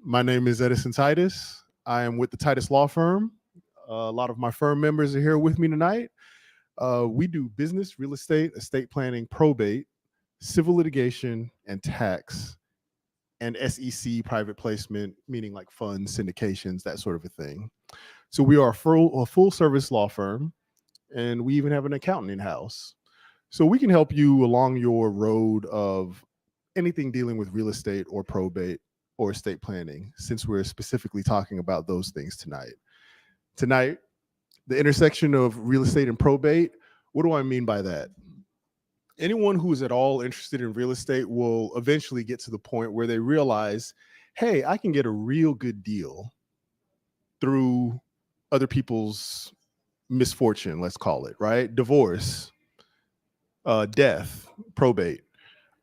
My name is Edison Titus. I am with the Titus Law Firm. A lot of my firm members are here with me tonight. We do business, real estate planning, probate, civil litigation, and tax, and SEC private placement, meaning like funds, syndications, that sort of a thing. So we are a full service law firm, and we even have an accountant in house. So we can help you along your road of anything dealing with real estate or probate or estate planning, since we're specifically talking about those things tonight. Tonight, the intersection of real estate and probate, what do I mean by that? Anyone who is at all interested in real estate will eventually get to the point where they realize, hey, I can get a real good deal through other people's misfortune, let's call it, right? Divorce, death, probate,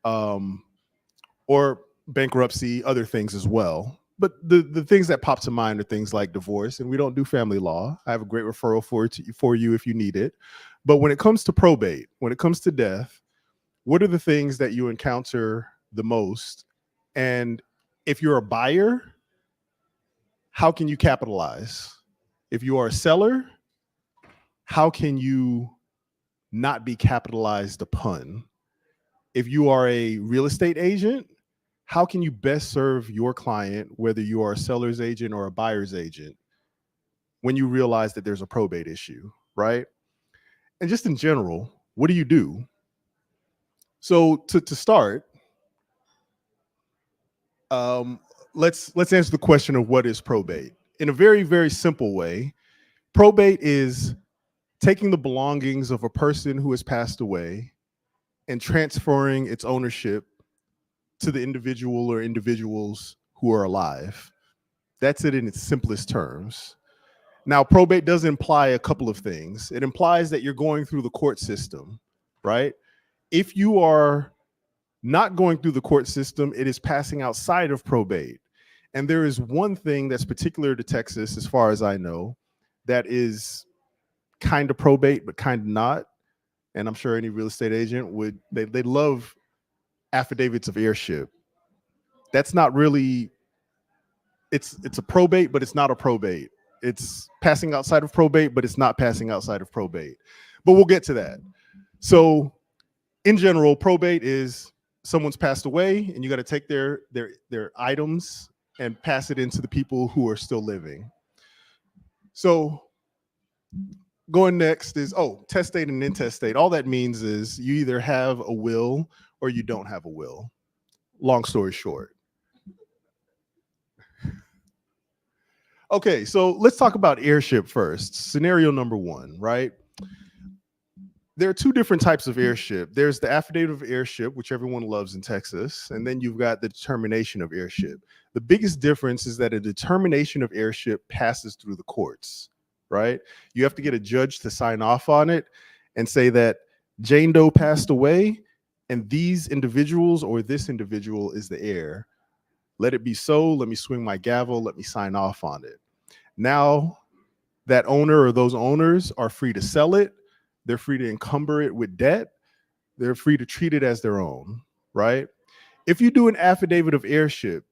um, or bankruptcy, other things as well. But the things that pop to mind are things like divorce, and we don't do family law. I have a great referral for you if you need it. But when it comes to probate, when it comes to death, what are the things that you encounter the most? And if you're a buyer, how can you capitalize? If you are a seller, how can you not be capitalized upon? If you are a real estate agent, how can you best serve your client, whether you are a seller's agent or a buyer's agent, when you realize that there's a probate issue, right? And just in general, what do you do? So to start, let's answer the question of what is probate. In a very, very simple way, probate is taking the belongings of a person who has passed away and transferring its ownership to the individual or individuals who are alive. That's it in its simplest terms. Now, probate does imply a couple of things. It implies that you're going through the court system, right? If you are not going through the court system, it is passing outside of probate. And there is one thing that's particular to Texas, as far as I know, that is kind of probate, but kind of not. And I'm sure any real estate agent would, they love affidavits of heirship. That's not really, it's a probate, but it's not a probate. It's passing outside of probate, but it's not passing outside of probate. But we'll get to that. So in general, probate is someone's passed away and you got to take their items and pass it into the people who are still living. So going next is, testate and intestate. All that means is you either have a will or you don't have a will. Long story short. Okay, so let's talk about heirship first. Scenario number one, right? There are two different types of heirship. There's the affidavit of heirship, which everyone loves in Texas, and then you've got the determination of heirship. The biggest difference is that a determination of heirship passes through the courts, right? You have to get a judge to sign off on it and say that Jane Doe passed away and these individuals or this individual is the heir. Let it be so. Let me swing my gavel. Let me sign off on it. Now that owner or those owners are free to sell it. They're free to encumber it with debt. They're free to treat it as their own, right? If you do an affidavit of heirship,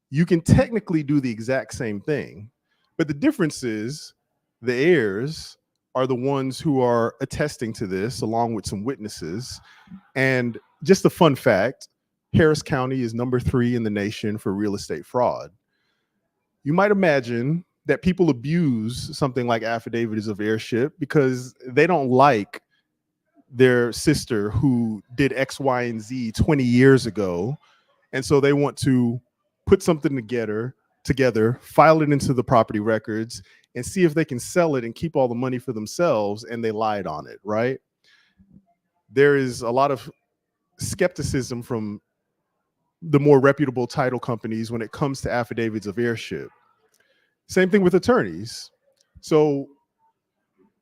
you can technically do the exact same thing. But the difference is the heirs are the ones who are attesting to this along with some witnesses. And just a fun fact, Harris County is number 3 in the nation for real estate fraud. You might imagine that people abuse something like affidavits of heirship because they don't like their sister who did X, Y, and Z 20 years ago. And so they want to put something together, file it into the property records, and see if they can sell it and keep all the money for themselves, and they lied on it, right? There is a lot of skepticism from the more reputable title companies when it comes to affidavits of heirship. Same thing with attorneys. So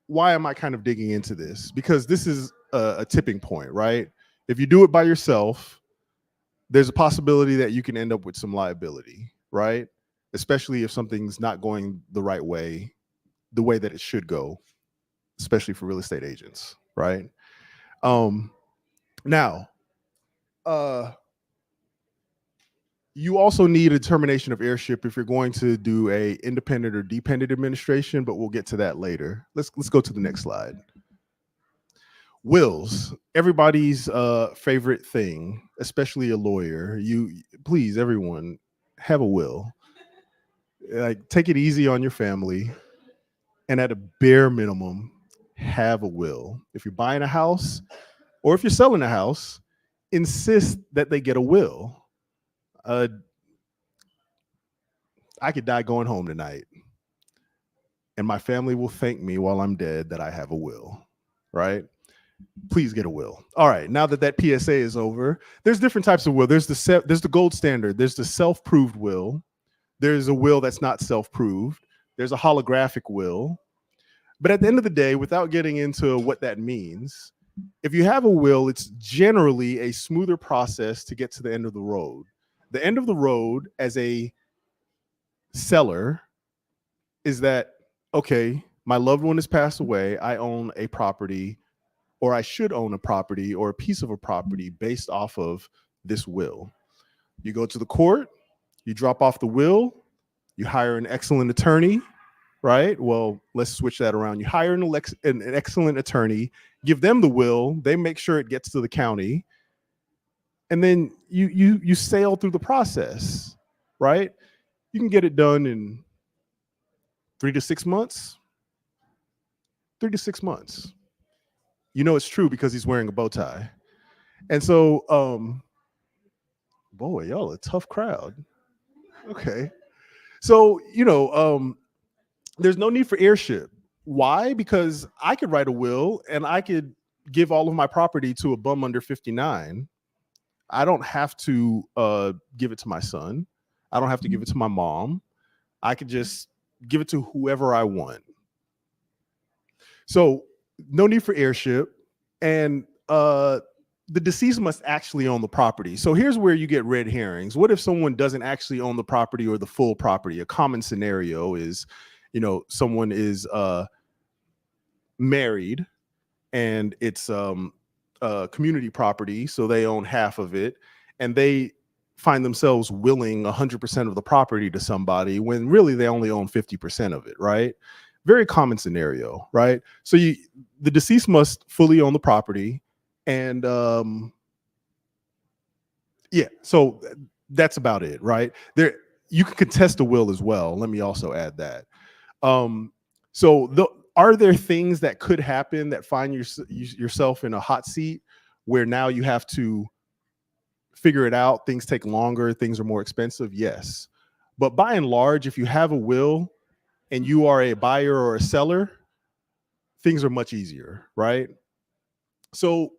why am I kind of digging into this? Because this is a tipping point, right? If you do it by yourself, there's a possibility that you can end up with some liability, right? Especially if something's not going the right way, the way that it should go, especially for real estate agents, right? Now, You also need a determination of heirship if you're going to do a independent or dependent administration, but we'll get to that later. Let's go to the next slide. Wills, everybody's favorite thing, especially a lawyer. You please, everyone, have a will. Like, take it easy on your family, and at a bare minimum, have a will. If you're buying a house or if you're selling a house, insist that they get a will. I could die going home tonight, and my family will thank me while I'm dead that I have a will, right? Please get a will. All right, now that that PSA is over, there's different types of will. There's the gold standard. There's the self-proved will. There's a will that's not self-proved. There's a holographic will. But at the end of the day, without getting into what that means, if you have a will, it's generally a smoother process to get to the end of the road. The end of the road as a seller is that, okay, my loved one has passed away. I own a property, or I should own a property or a piece of a property based off of this will. You go to the court, you drop off the will, you hire an excellent attorney, right? Well, let's switch that around. You hire an excellent attorney, give them the will, they make sure it gets to the county, and then you sail through the process, right? You can get it done in 3 to 6 months. 3 to 6 months. You know it's true because he's wearing a bow tie. And so, boy, y'all a tough crowd. Okay. So, there's no need for heirship. Why? Because I could write a will and I could give all of my property to a bum under 59. I don't have to give it to my son. I don't have to give it to my mom. I could just give it to whoever I want. So no need for heirship. And the deceased must actually own the property. So here's where you get red herrings. What if someone doesn't actually own the property or the full property? A common scenario is, someone is married and it's community property, so they own half of it, and they find themselves willing 100% of the property to somebody when really they only own 50% of it, right? Very common scenario, right? So the deceased must fully own the property, and so that's about it, right? You can contest a will as well. Let me also add that. Are there things that could happen that find yourself in a hot seat where now you have to figure it out? Things take longer, things are more expensive. Yes. But by and large, if you have a will and you are a buyer or a seller, things are much easier, right? So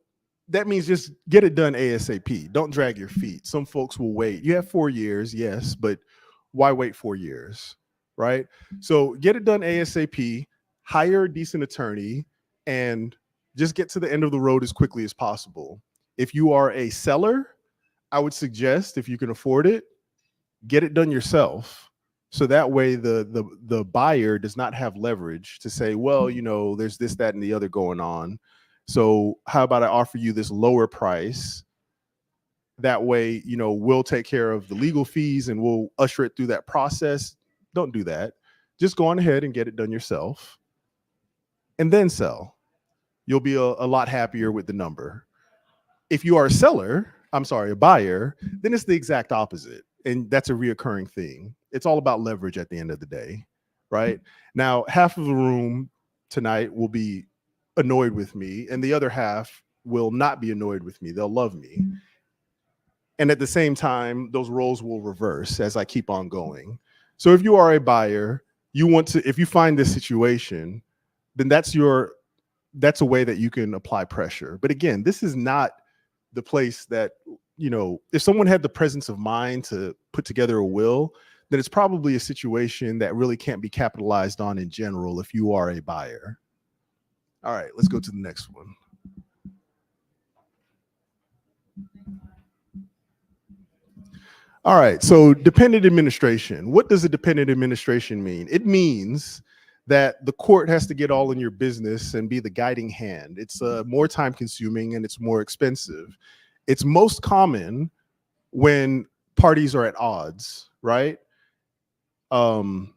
that means just get it done ASAP. Don't drag your feet. Some folks will wait. You have 4 years, yes, but why wait 4 years, right? So get it done ASAP, hire a decent attorney, and just get to the end of the road as quickly as possible. If you are a seller, I would suggest, if you can afford it, get it done yourself. So that way the buyer does not have leverage to say, well, there's this, that, and the other going on. So how about I offer you this lower price? That way, we'll take care of the legal fees and we'll usher it through that process. Don't do that. Just go on ahead and get it done yourself and then sell. You'll be a lot happier with the number. If you are a buyer, then it's the exact opposite. And that's a reoccurring thing. It's all about leverage at the end of the day, right? Now, half of the room tonight will be annoyed with me, and the other half will not be annoyed with me. They'll love me. And at the same time, those roles will reverse as I keep on going. So if you are a buyer, if you find this situation, then that's a way that you can apply pressure. But again, this is not the place that, if someone had the presence of mind to put together a will, then it's probably a situation that really can't be capitalized on in general if you are a buyer. All right, let's go to the next one. All right, so dependent administration. What does a dependent administration mean? It means that the court has to get all in your business and be the guiding hand. It's more time consuming and it's more expensive. It's most common when parties are at odds, right? You've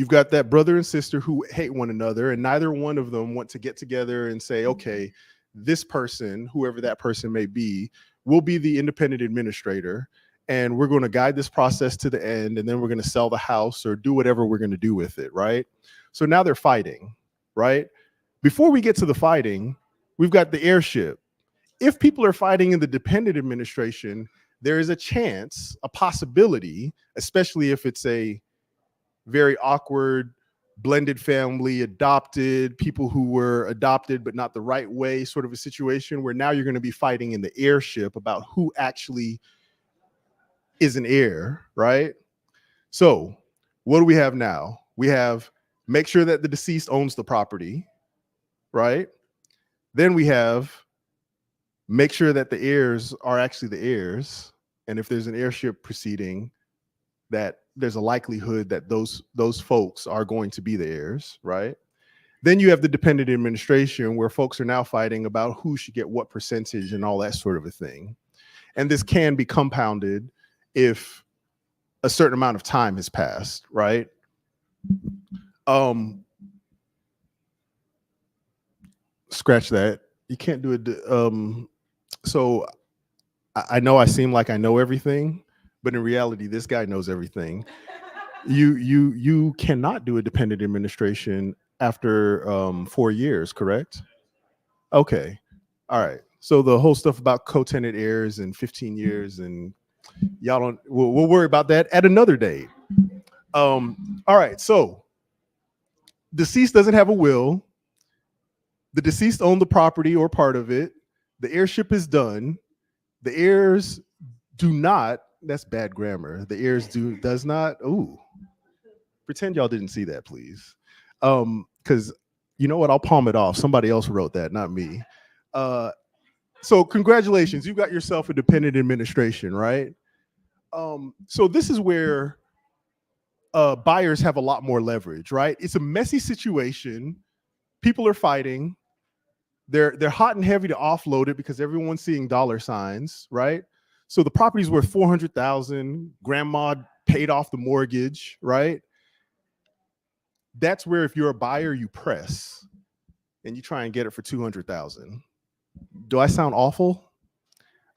got that brother and sister who hate one another, and neither one of them want to get together and say, okay, this person, whoever that person may be, will be the independent administrator, and we're going to guide this process to the end, and then we're going to sell the house or do whatever we're going to do with it, right? So now they're fighting, right? Before we get to the fighting, we've got the heirship. If people are fighting in the dependent administration, there is a chance, a possibility, especially if it's a very awkward blended family, adopted, people who were adopted but not the right way, sort of a situation where now you're going to be fighting in the heirship about who actually is an heir, right? So what do we have now? We have make sure that the deceased owns the property, right? Then we have make sure that the heirs are actually the heirs. And if there's an heirship proceeding, that there's a likelihood that those folks are going to be the heirs, right? Then you have the dependent administration where folks are now fighting about who should get what percentage and all that sort of a thing. And this can be compounded if a certain amount of time has passed, right? Scratch that. You can't do it. So I know I seem like I know everything, but in reality, this guy knows everything. You cannot do a dependent administration after 4 years, correct? Okay. All right. So the whole stuff about co-tenant heirs and 15 years and y'all don't, we'll worry about that at another date. All right. So deceased doesn't have a will. The deceased owned the property or part of it. The heirship is done. The heirs do not, that's bad grammar. The heirs does not, ooh, pretend y'all didn't see that, please. Because you know what, I'll palm it off. Somebody else wrote that, not me. So congratulations, you got yourself a dependent administration, right? So this is where buyers have a lot more leverage, right? It's a messy situation. People are fighting. They're hot and heavy to offload it because everyone's seeing dollar signs, right? So the property's worth $400,000. Grandma paid off the mortgage, right? That's where if you're a buyer, you press and you try and get it for $200,000. Do I sound awful?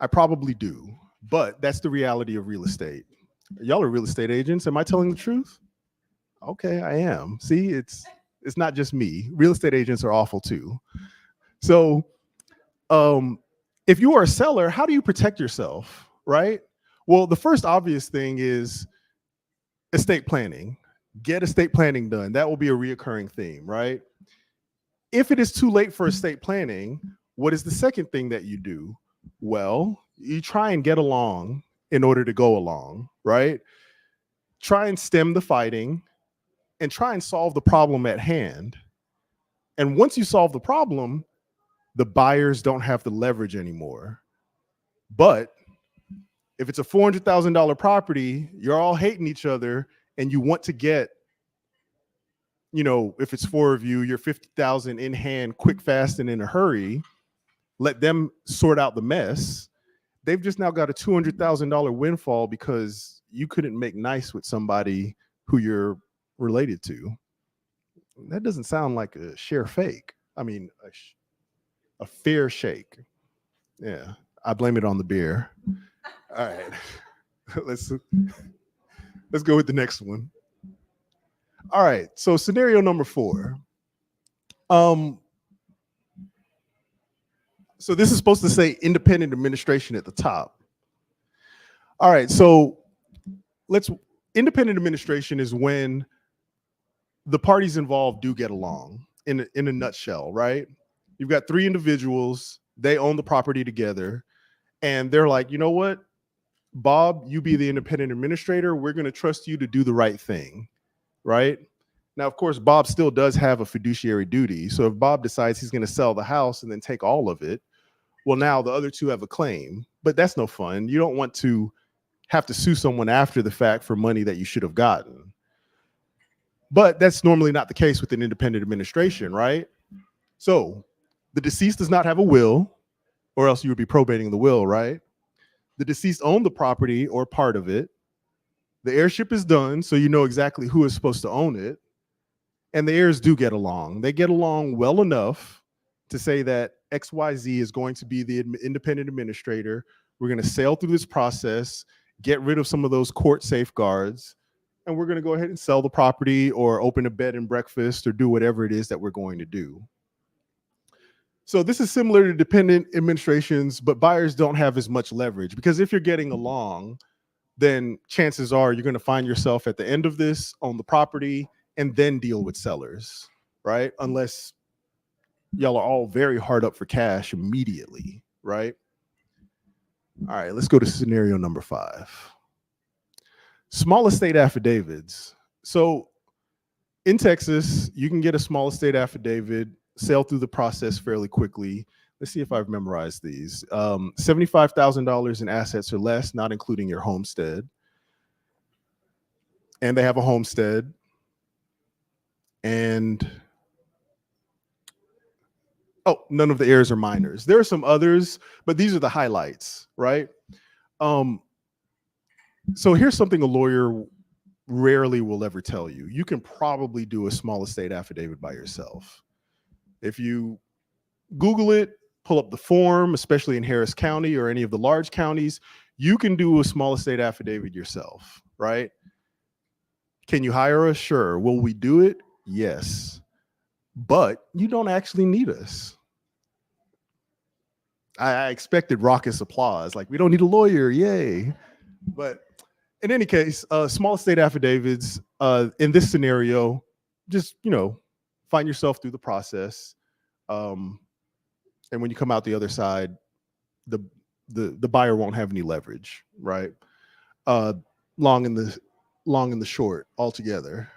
I probably do, but that's the reality of real estate. Y'all are real estate agents. Am I telling the truth? Okay, I am. See, it's not just me. Real estate agents are awful too. So if you are a seller, how do you protect yourself, right? Well, the first obvious thing is estate planning. Get estate planning done. That will be a reoccurring theme, right? If it is too late for estate planning, what is the second thing that you do? Well, you try and get along in order to go along, right? Try and stem the fighting and try and solve the problem at hand. And once you solve the problem, the buyers don't have the leverage anymore. But if it's a $400,000 property, you're all hating each other and you want to get, you know, if it's 4 of you, you're 50,000 in hand, quick, fast, and in a hurry, let them sort out the mess. They've just now got a $200,000 windfall because you couldn't make nice with somebody who you're related to. That doesn't sound like a share fake. I mean, a fair shake. Yeah, I blame it on the beer. All right, let's go with the next one. All right, so scenario number 4. So this is supposed to say independent administration at the top. All right, so independent administration is when the parties involved do get along in a nutshell, right? You've got 3 individuals, they own the property together, and they're like, you know what, Bob, you be the independent administrator. We're going to trust you to do the right thing, right? Now, of course, Bob still does have a fiduciary duty. So if Bob decides he's going to sell the house and then take all of it, well, now the other 2 have a claim, but that's no fun. You don't want to have to sue someone after the fact for money that you should have gotten. But that's normally not the case with an independent administration, right? So the deceased does not have a will, or else you would be probating the will, right? The deceased owned the property or part of it. The heirship is done, so you know exactly who is supposed to own it. And the heirs do get along. They get along well enough to say that XYZ is going to be the independent administrator. We're going to sail through this process, get rid of some of those court safeguards, and we're going to go ahead and sell the property or open a bed and breakfast or do whatever it is that we're going to do. So this is similar to dependent administrations, but buyers don't have as much leverage, because if you're getting along, then chances are you're going to find yourself at the end of this on the property and then deal with sellers, right? Unless y'all are all very hard up for cash immediately, right? All right, let's go to scenario number 5. Small estate affidavits. So in Texas, you can get a small estate affidavit, sail through the process fairly quickly. Let's see if I've memorized these. $75,000 in assets or less, not including your homestead. And they have a homestead. And oh, none of the heirs are minors. There are some others, but these are the highlights, right? So here's something a lawyer rarely will ever tell you. You can probably do a small estate affidavit by yourself. If you Google it, pull up the form, especially in Harris County or any of the large counties, you can do a small estate affidavit yourself, right? Can you hire us? Sure. Will we do it? Yes. But you don't actually need us. I expected raucous applause, like we don't need a lawyer, yay. But in any case, small estate affidavits, in this scenario, just, find yourself through the process. And when you come out the other side, the buyer won't have any leverage, right? Long in the short altogether.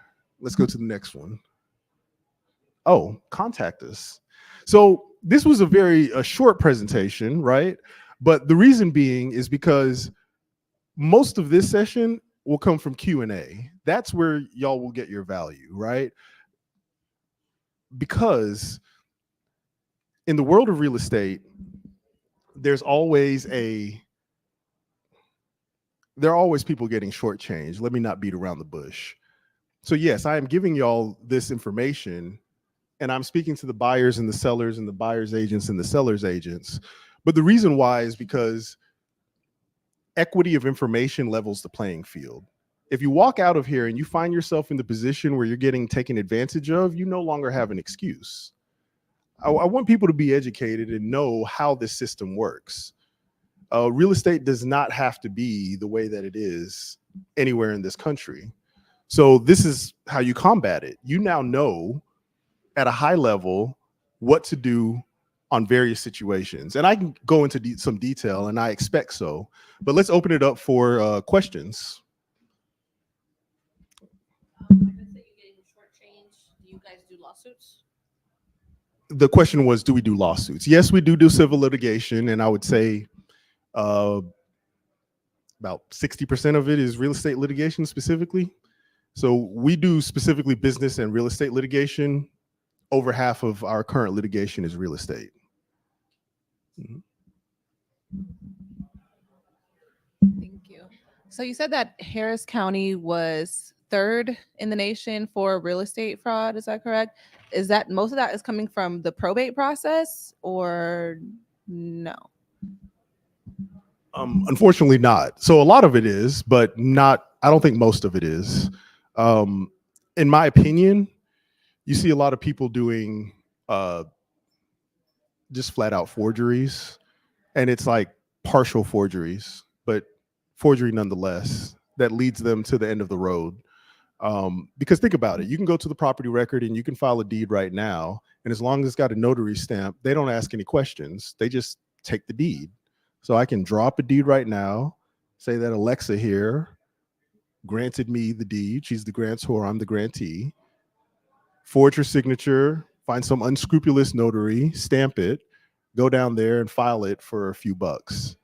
Let's go to the next one. Oh, contact us. So this was a short presentation, right? But the reason being is because most of this session will come from Q&A. That's where y'all will get your value, right? Because in the world of real estate, there are always people getting shortchanged. Let me not beat around the bush. So yes, I am giving y'all this information, and I'm speaking to the buyers and the sellers and the buyers agents and the sellers agents. But the reason why is because equity of information levels the playing field. If you walk out of here and you find yourself in the position where you're getting taken advantage of, you no longer have an excuse. I want people to be educated and know how this system works. Real estate does not have to be the way that it is anywhere in this country. So this is how you combat it. You now know at a high level what to do on various situations. And I can go into some detail, and I expect so. But let's open it up for questions. I guess that you're getting shortchanged. Do you guys do lawsuits? The question was, do we do lawsuits? Yes, we do civil litigation, and I would say about 60% of it is real estate litigation specifically. So we do specifically business and real estate litigation. Over half of our current litigation is real estate. Mm-hmm. Thank you. So you said that Harris County was 3rd in the nation for real estate fraud. Is that correct? Is that most of that is coming from the probate process, or no? Unfortunately not. So a lot of it is, but not, I don't think most of it is. In my opinion, you see a lot of people doing just flat out forgeries, and it's like partial forgeries, but forgery nonetheless, that leads them to the end of the road. Because think about it, you can go to the property record and you can file a deed right now, and as long as it's got a notary stamp, they don't ask any questions. They just take the deed. So I can drop a deed right now, say that Alexa here granted me the deed. She's the grantor, I'm the grantee. Forge her signature, find some unscrupulous notary, stamp it, go down there and file it for a few bucks.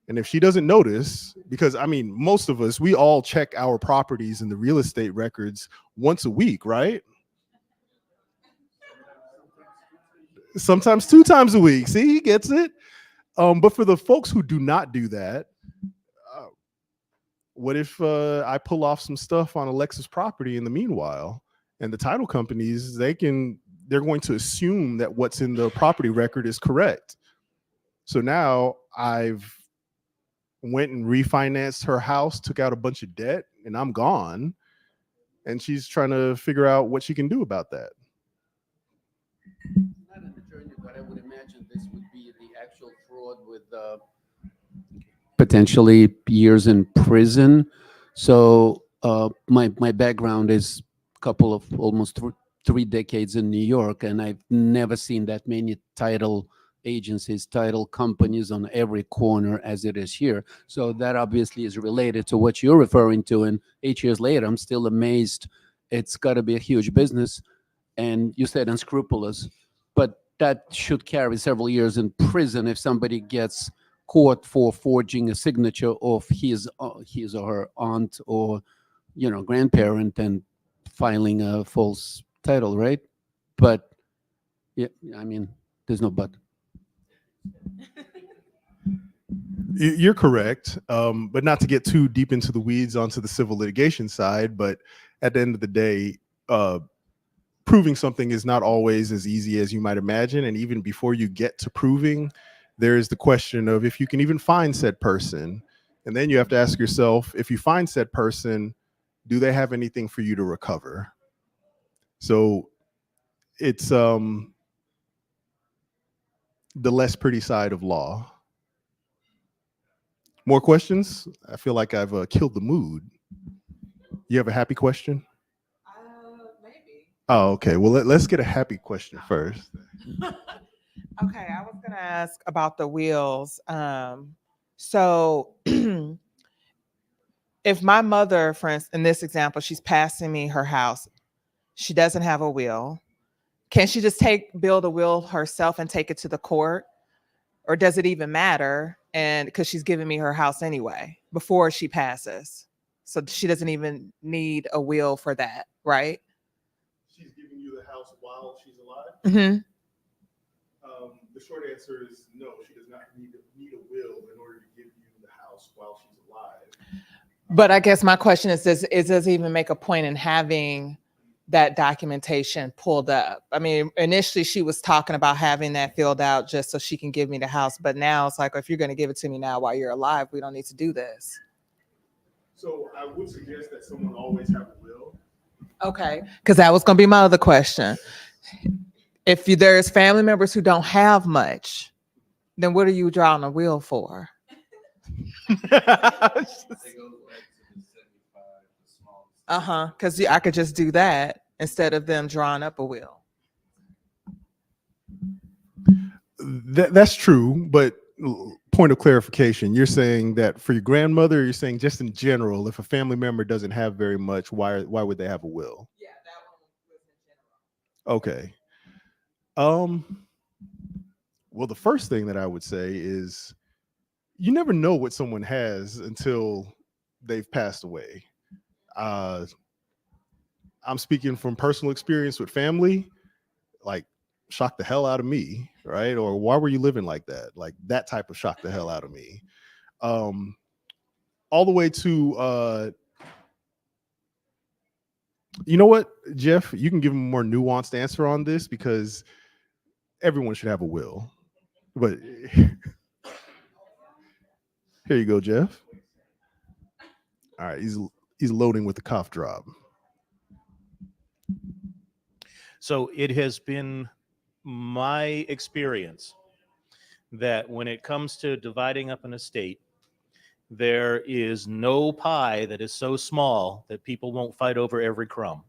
And if she doesn't notice, because I mean, most of us, we all check our properties in the real estate records once a week, right? Sometimes 2 times a week. See, he gets it. But for the folks who do not do that, What if I pull off some stuff on Alexa's property in the meanwhile, and the title companies, they're going to assume that what's in the property record is correct. So now I've went and refinanced her house, took out a bunch of debt, and I'm gone. And she's trying to figure out what she can do about that. Not an attorney, but I would imagine this would be the actual fraud with potentially years in prison. So my background is a couple of almost 3 decades in New York, and I've never seen that many title agencies, title companies on every corner as it is here. So that obviously is related to what you're referring to. And 8 years later, I'm still amazed. It's got to be a huge business. And you said unscrupulous, but that should carry several years in prison if somebody gets caught for forging a signature of his or her aunt or grandparent and filing a false title, right? But yeah, I mean, there's no but. You're correct, but not to get too deep into the weeds onto the civil litigation side. But at the end of the day, proving something is not always as easy as you might imagine. And even before you get to proving, there is the question of if you can even find said person. And then you have to ask yourself, if you find said person, do they have anything for you to recover? So it's the less pretty side of law. More questions? I feel like I've killed the mood. You have a happy question? Maybe. Oh, okay. Well, let's get a happy question first. Okay, I was gonna ask about the wheels. So if my mother, for instance, in this example, she's passing me her house, she doesn't have a will. Can she just build a will herself and take it to the court? Or does it even matter? And because she's giving me her house anyway before she passes. So she doesn't even need a will for that, right? She's giving you the house while she's alive? Mm-hmm. The short answer is no, she does not need a will in order to give you the house while she's alive. But I guess my question is, does it even make a point in having that documentation pulled up? I mean, initially she was talking about having that filled out just so she can give me the house. But now it's like, if you're going to give it to me now while you're alive, we don't need to do this. So I would suggest that someone always have a will. Okay. Because that was going to be my other question. If there's family members who don't have much, then what are you drawing a will for? Because I could just do that instead of them drawing up a will. That's true, but point of clarification, you're saying that for your grandmother, or you're saying just in general, if a family member doesn't have very much, why would they have a will? Yeah, that one was in general. Okay. Well, the first thing that I would say is you never know what someone has until they've passed away. I'm speaking from personal experience with family, like shocked the hell out of me, right? Or why were you living like that? Like that type of shock the hell out of me. All the way to you know what, Jeff, you can give him a more nuanced answer on this because everyone should have a will. But here you go, Jeff. All right, he's loading with the cough drop. So it has been my experience that when it comes to dividing up an estate, there is no pie that is so small that people won't fight over every crumb.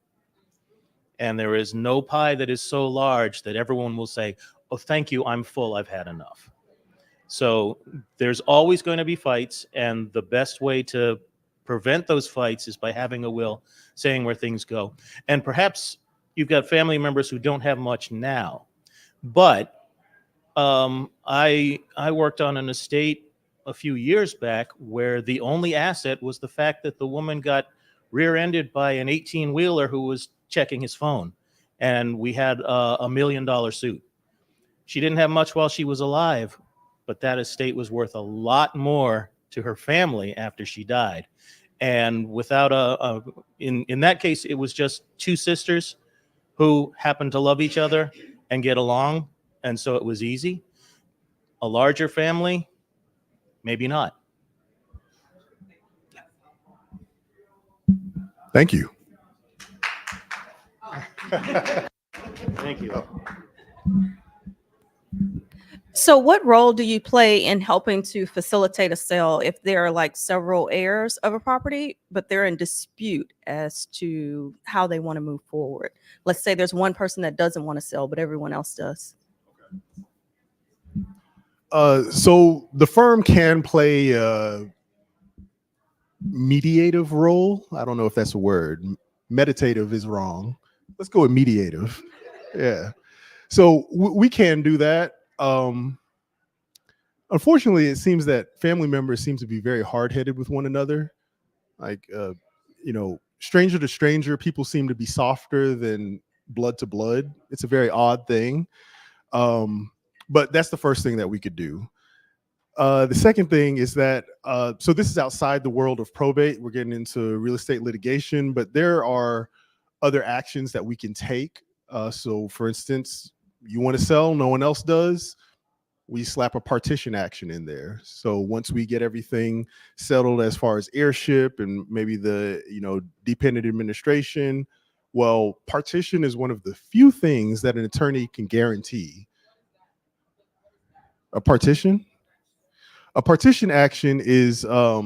And there is no pie that is so large that everyone will say, oh, thank you, I'm full, I've had enough. So there's always going to be fights, and the best way to prevent those fights is by having a will saying where things go. And perhaps you've got family members who don't have much now, but I worked on an estate a few years back where the only asset was the fact that the woman got rear-ended by an 18-wheeler who was checking his phone, and we had a $1 million suit. She didn't have much while she was alive, but that estate was worth a lot more to her family after she died. And without in that case, it was just two sisters who happened to love each other and get along. And so it was easy. A larger family, maybe not. Thank you. Thank you. So, what role do you play in helping to facilitate a sale if there are like several heirs of a property, but they're in dispute as to how they want to move forward? Let's say there's one person that doesn't want to sell, but everyone else does. So the firm can play a mediative role. I don't know if that's a word. Meditative is wrong. Let's go with mediative. Yeah. So we can do that. Unfortunately, it seems that family members seem to be very hard-headed with one another. Like, stranger to stranger, people seem to be softer than blood to blood. It's a very odd thing. But that's the first thing that we could do. The second thing is that, so this is outside the world of probate. We're getting into real estate litigation, but there are other actions that we can take. So for instance, you want to sell, no one else does, we slap a partition action in there. So once we get everything settled as far as heirship and maybe the, dependent administration, well, partition is one of the few things that an attorney can guarantee. A partition? A partition action is, so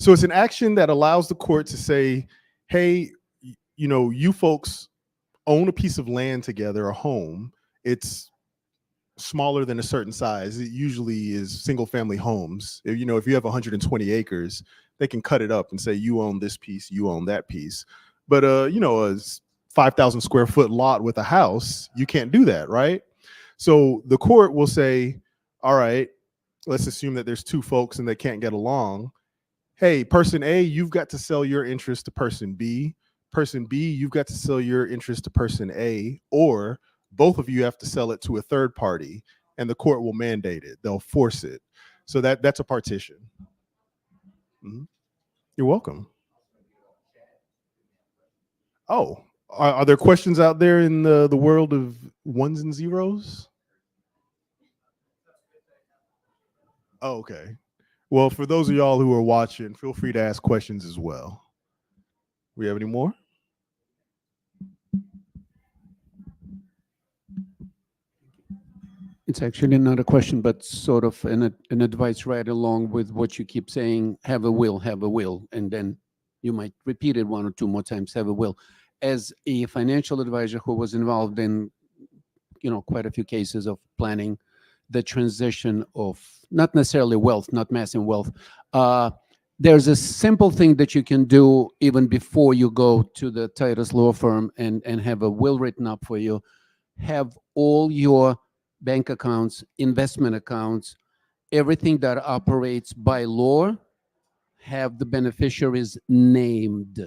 it's an action that allows the court to say, hey, you folks own a piece of land together, a home. It's smaller than a certain size. It usually is single family homes. If you have 120 acres, they can cut it up and say, you own this piece, you own that piece. But, a 5,000 square foot lot with a house, you can't do that, right? So the court will say, all right, let's assume that there's two folks and they can't get along. Hey, person A, you've got to sell your interest to person B. Person B, you've got to sell your interest to person A, or both of you have to sell it to a third party, and the court will mandate it. They'll force it. So that's a partition. Mm-hmm. You're welcome. Oh, are there questions out there in the world of ones and zeros? Oh, okay. Well, for those of y'all who are watching, feel free to ask questions as well. We have any more? It's actually not a question, but sort of an advice right along with what you keep saying, have a will, and then you might repeat it one or two more times, have a will. As a financial advisor who was involved in, quite a few cases of planning the transition of not necessarily wealth, not massing wealth, there's a simple thing that you can do even before you go to the Titus law firm and have a will written up for you. Have all your bank accounts, investment accounts, everything that operates by law, have the beneficiaries named.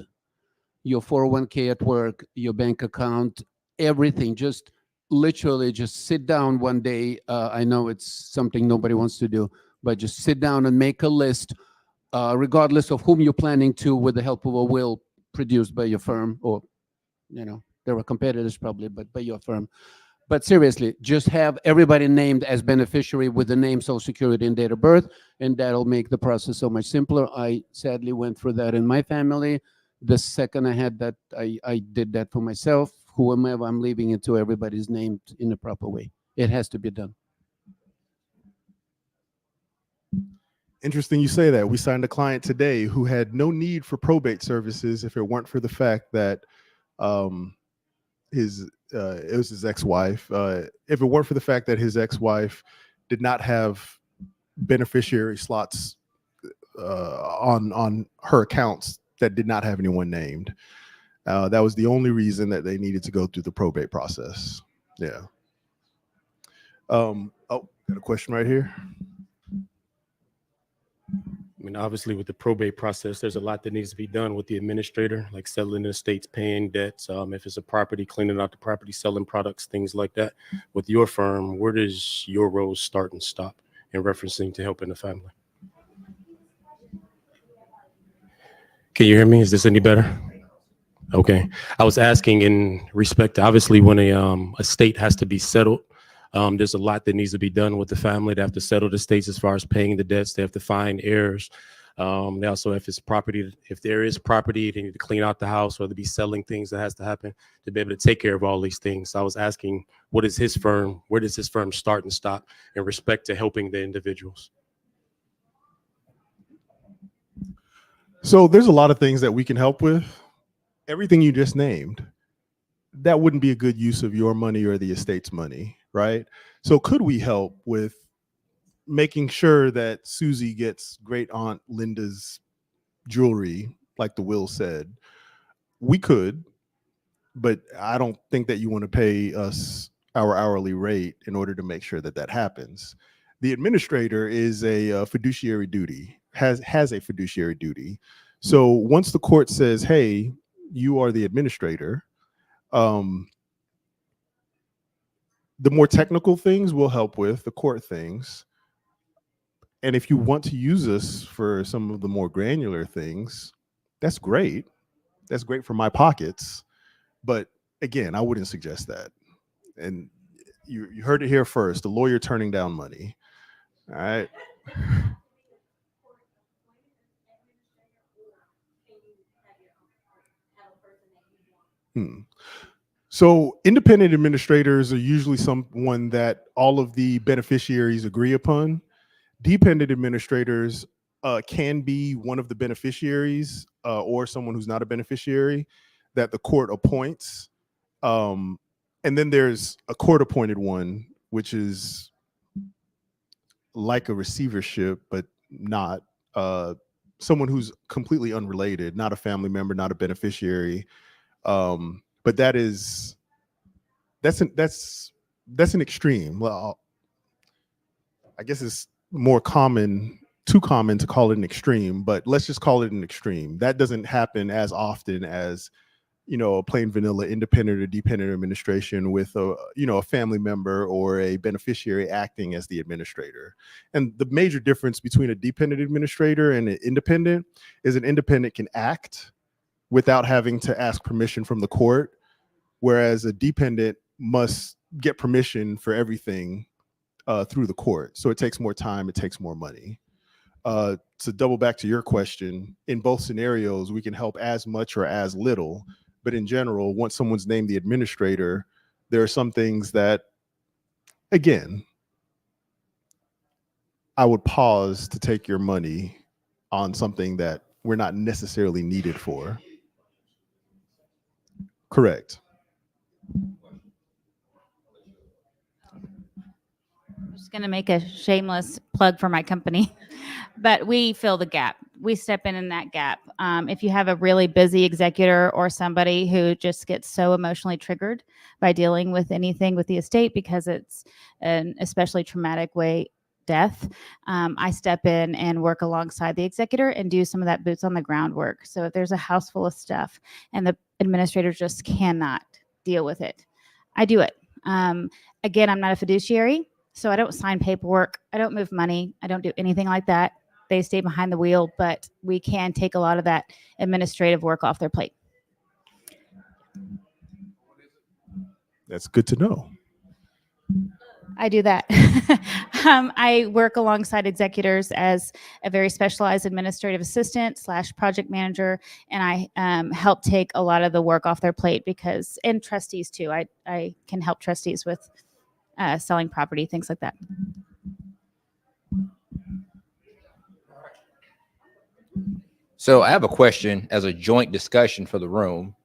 Your 401k at work, your bank account, everything. Just literally just sit down one day. I know it's something nobody wants to do, but just sit down and make a list, regardless of whom you're planning to, with the help of a will produced by your firm, or, there are competitors probably, but by your firm. But seriously, just have everybody named as beneficiary with the name, social security, and date of birth, and that'll make the process so much simpler. I sadly went through that in my family. The second I had that, I did that for myself. Whomever I'm leaving it to, everybody's named in the proper way. It has to be done. Interesting you say that. We signed a client today who had no need for probate services if it weren't for the fact that it was his ex-wife. If it weren't for the fact that his ex-wife did not have beneficiary slots on her accounts that did not have anyone named, that was the only reason that they needed to go through the probate process. Yeah. Oh, got a question right here. I mean, obviously, with the probate process, there's a lot that needs to be done with the administrator, like settling the estates, paying debts. If it's a property, cleaning out the property, selling products, things like that. With your firm, where does your role start and stop in referencing to helping the family? Can you hear me? Is this any better? Okay. I was asking in respect to, obviously, when a estate has to be settled, there's a lot that needs to be done with the family. They have to settle the estates as far as paying the debts. They have to find heirs. They also, if there is property, they need to clean out the house, or to be selling things that has to happen to be able to take care of all these things. So I was asking, where does his firm start and stop in respect to helping the individuals? So there's a lot of things that we can help with. Everything you just named, that wouldn't be a good use of your money or the estate's money, right? So could we help with making sure that Susie gets great aunt Linda's jewelry, like the will said? We could, but I don't think that you want to pay us our hourly rate in order to make sure that that happens. The administrator is a fiduciary duty, has a fiduciary duty. So once the court says, hey, you are the administrator, the more technical things we'll help with, the court things. And if you want to use us for some of the more granular things, that's great. That's great for my pockets. But again, I wouldn't suggest that. And you heard it here first, the lawyer turning down money. All right. So independent administrators are usually someone that all of the beneficiaries agree upon. Dependent administrators can be one of the beneficiaries or someone who's not a beneficiary that the court appoints. And then there's a court-appointed one, which is like a receivership, but not. Someone who's completely unrelated, not a family member, not a beneficiary. But that's an extreme. Well, I guess it's too common to call it an extreme, but let's just call it an extreme. That doesn't happen as often as, a plain vanilla independent or dependent administration with a family member or a beneficiary acting as the administrator. And the major difference between a dependent administrator and an independent is an independent can act without having to ask permission from the court, whereas a dependent must get permission for everything through the court. So it takes more time, it takes more money. To double back to your question, in both scenarios, we can help as much or as little. But in general, once someone's named the administrator, there are some things that, again, I would pause to take your money on something that we're not necessarily needed for. Correct. I'm just going to make a shameless plug for my company, but we fill the gap. We step in that gap. If you have a really busy executor or somebody who just gets so emotionally triggered by dealing with anything with the estate because it's an especially traumatic death, I step in and work alongside the executor and do some of that boots on the ground work. So if there's a house full of stuff and the administrator just cannot deal with it, I do it. Again, I'm not a fiduciary, so I don't sign paperwork. I don't move money. I don't do anything like that. They stay behind the wheel, but we can take a lot of that administrative work off their plate. That's good to know. I do that. I work alongside executors as a very specialized administrative assistant / project manager, and I help take a lot of the work off their plate and trustees too. I can help trustees with selling property, things like that. So I have a question as a joint discussion for the room.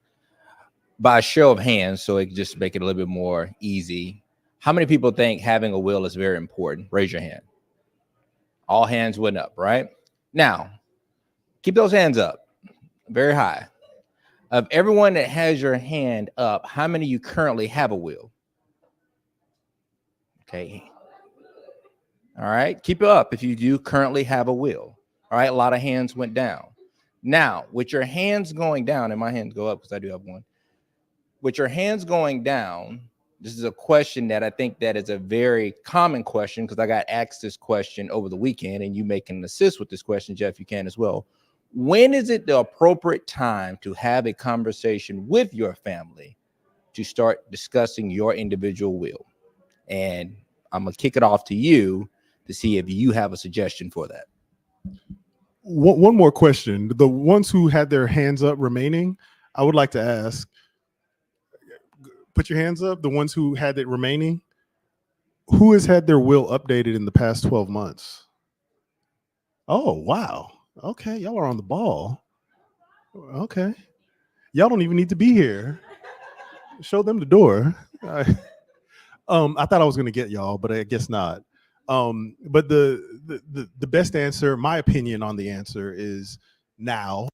By a show of hands, so it can just make it a little bit more easy. How many people think having a will is very important? Raise your hand. All hands went up, right? Now, keep those hands up very high. Of everyone that has your hand up, how many of you currently have a will? Okay. All right. Keep it up if you do currently have a will. All right. A lot of hands went down. Now, with your hands going down, and my hands go up because I do have one. With your hands going down, this is a question that I think that is a very common question because I got asked this question over the weekend, and you may can assist with this question, Jeff, you can as well. when is it the appropriate time to have a conversation with your family to start discussing your individual will? And I'm gonna kick it off to you to see if you have a suggestion for that. One more question. The ones who had their hands up remaining, I would like to ask, put your hands up. The ones who had it remaining, who has had their will updated in the past 12 months? Oh, wow. Okay, y'all are on the ball. Okay. Y'all don't even need to be here. Show them the door. I thought I was gonna get y'all, but I guess not. But the best answer, my opinion on the answer is now.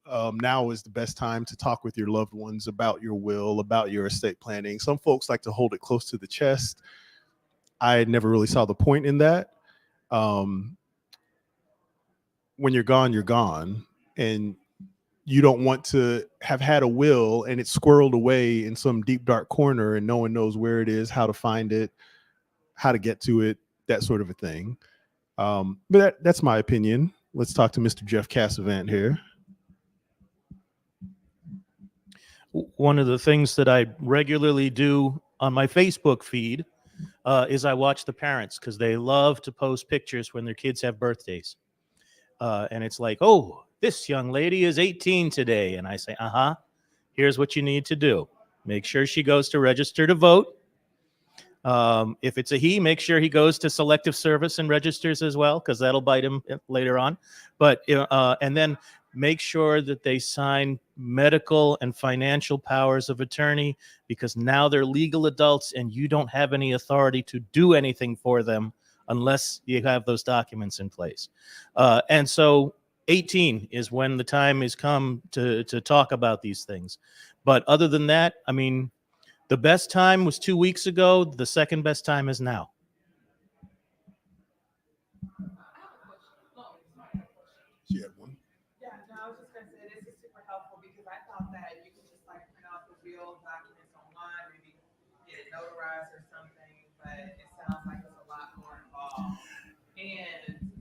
Now is the best time to talk with your loved ones about your will, about your estate planning. Some folks like to hold it close to the chest. I never really saw the point in that. When you're gone, and you don't want to have had a will and it's squirreled away in some deep dark corner and no one knows where it is, how to find it, how to get to it, that sort of a thing. But that's my opinion. Let's talk to Mr. Jeff Cassavant here. One of the things that I regularly do on my Facebook feed is I watch the parents, because they love to post pictures when their kids have birthdays. And it's like, oh, this young lady is 18 today. And I say, here's what you need to do. Make sure she goes to register to vote. If it's a he, make sure he goes to selective service and registers as well, because that'll bite him later on. But and then make sure that they sign medical and financial powers of attorney, because now they're legal adults and you don't have any authority to do anything for them unless you have those documents in place. And so 18 is when the time has come to talk about these things. But other than that, I mean, the best time was 2 weeks ago. The second best time is now. She had one. Yeah, no, I was just gonna say this is super helpful because I thought that you could just like print out the real documents online, maybe get it notarized or something, but it sounds like it's a lot more involved. And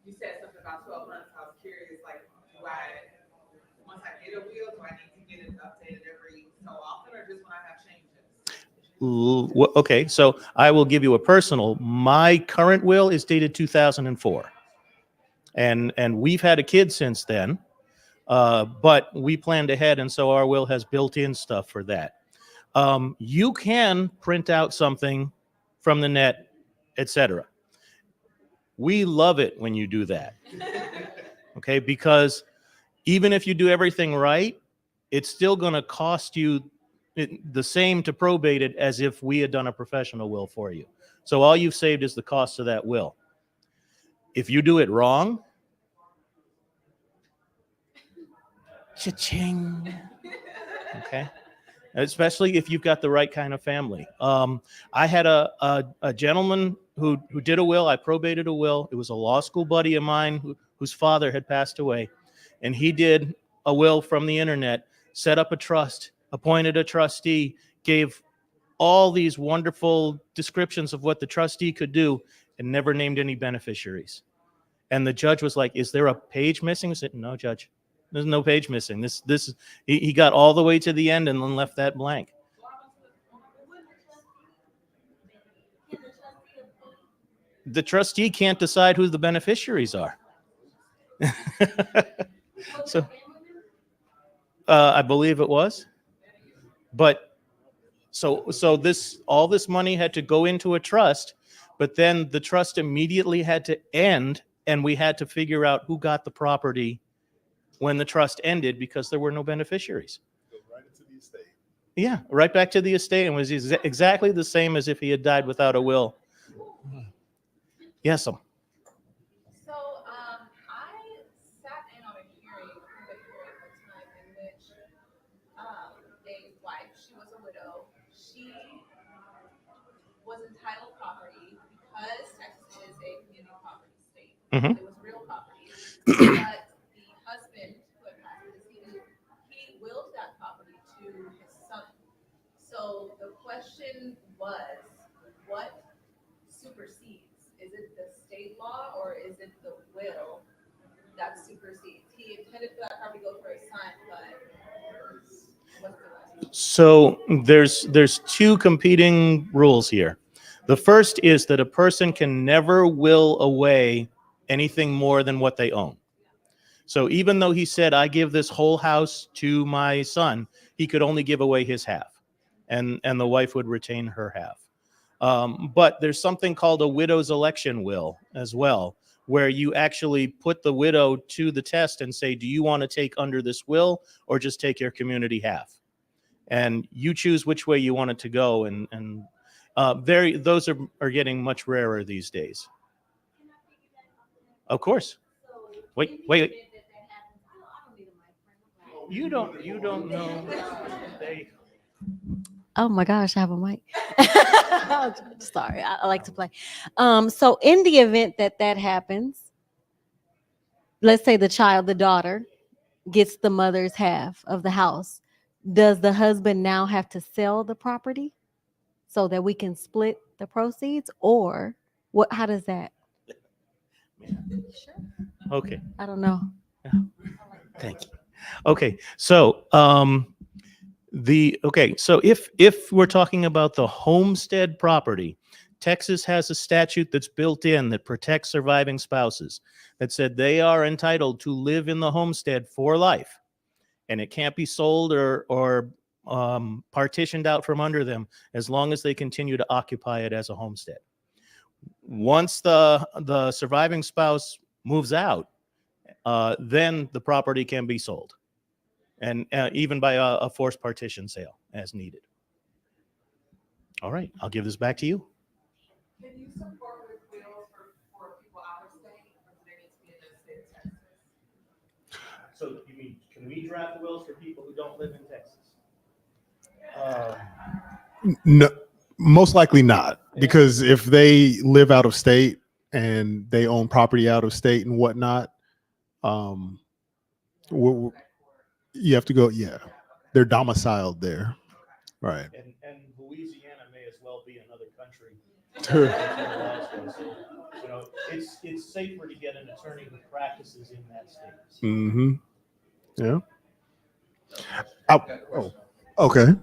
you said something about 12 months. I was curious, like, once I get a will, do I need to get it updated every so often or just when I have changes? Okay, so I will give you a personal. My current will is dated 2004. And we've had a kid since then, but we planned ahead, and so our will has built-in stuff for that. You can print out something from the net, etc. We love it when you do that, okay? Because even if you do everything right, it's still going to cost you the same to probate it as if we had done a professional will for you. So all you've saved is the cost of that will. If you do it wrong, cha-ching. Okay. Especially if you've got the right kind of family. I had a gentleman who did a will. I probated a will. It was a law school buddy of mine whose father had passed away. And he did a will from the internet, set up a trust, appointed a trustee, gave all these wonderful descriptions of what the trustee could do, and never named any beneficiaries. And the judge was like, is there a page missing? I said, no, Judge. There's no page missing. He got all the way to the end and then left that blank. The trustee can't decide who the beneficiaries are. So, I believe it was. But so all this money had to go into a trust, but then the trust immediately had to end, and we had to figure out who got the property when the trust ended because there were no beneficiaries. Go right into the estate. Yeah, right back to the estate, and was exactly the same as if he had died without a will. Yes, So I sat in on a hearing one time in which a wife, she was a widow, she was entitled property because Texas is a community property state. Mhm. It was real property. But the husband, who had passed away, he willed that property to his son. So the question was, what supersedes? Is it the state law or is it the will that supersedes? He he intended for that property to go for his son, but So there's two competing rules here. The first is that a person can never will away anything more than what they own. So even though he said, I give this whole house to my son, he could only give away his half, and the wife would retain her half. But there's something called a widow's election will as well, where you actually put the widow to the test and say, do you want to take under this will or just take your community half? And you choose which way you want it to go. And those are getting much rarer these days. Of course. Wait. You don't know. Oh my gosh, I have a mic. Sorry, I like to play. So in the event that that happens, let's say the daughter, gets the mother's half of the house. Does the husband now have to sell the property so that we can split the proceeds, or what? How does that? Okay. I don't know. Thank you. Okay. So so if we're talking about the homestead property, Texas has a statute that's built in that protects surviving spouses that said they are entitled to live in the homestead for life, and it can't be sold or partitioned out from under them as long as they continue to occupy it as a homestead. Once the surviving spouse moves out, then the property can be sold, and even by a forced partition sale as needed. All right, I'll give this back to you. Can you support with wills for people out of state, or do they need to be in the state of Texas? So you mean, can we draft wills for people who don't live in Texas? No, most likely not, because if they live out of state and they own property out of state and whatnot, you have to go. Yeah, they're domiciled there, right? And Louisiana may as well be another country. So, it's safer to get an attorney who practices in that state. Mm-hmm. Yeah. Okay.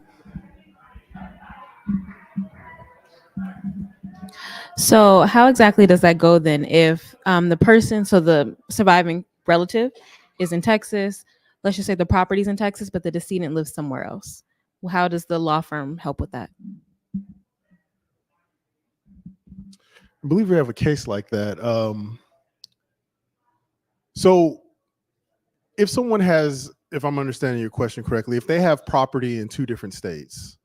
So how exactly does that go then? If the person, so the surviving relative is in Texas, let's just say the property's in Texas, but the decedent lives somewhere else. Well, how does the law firm help with that? I believe we have a case like that. So if someone has, if I'm understanding your question correctly, if they have property in two different states,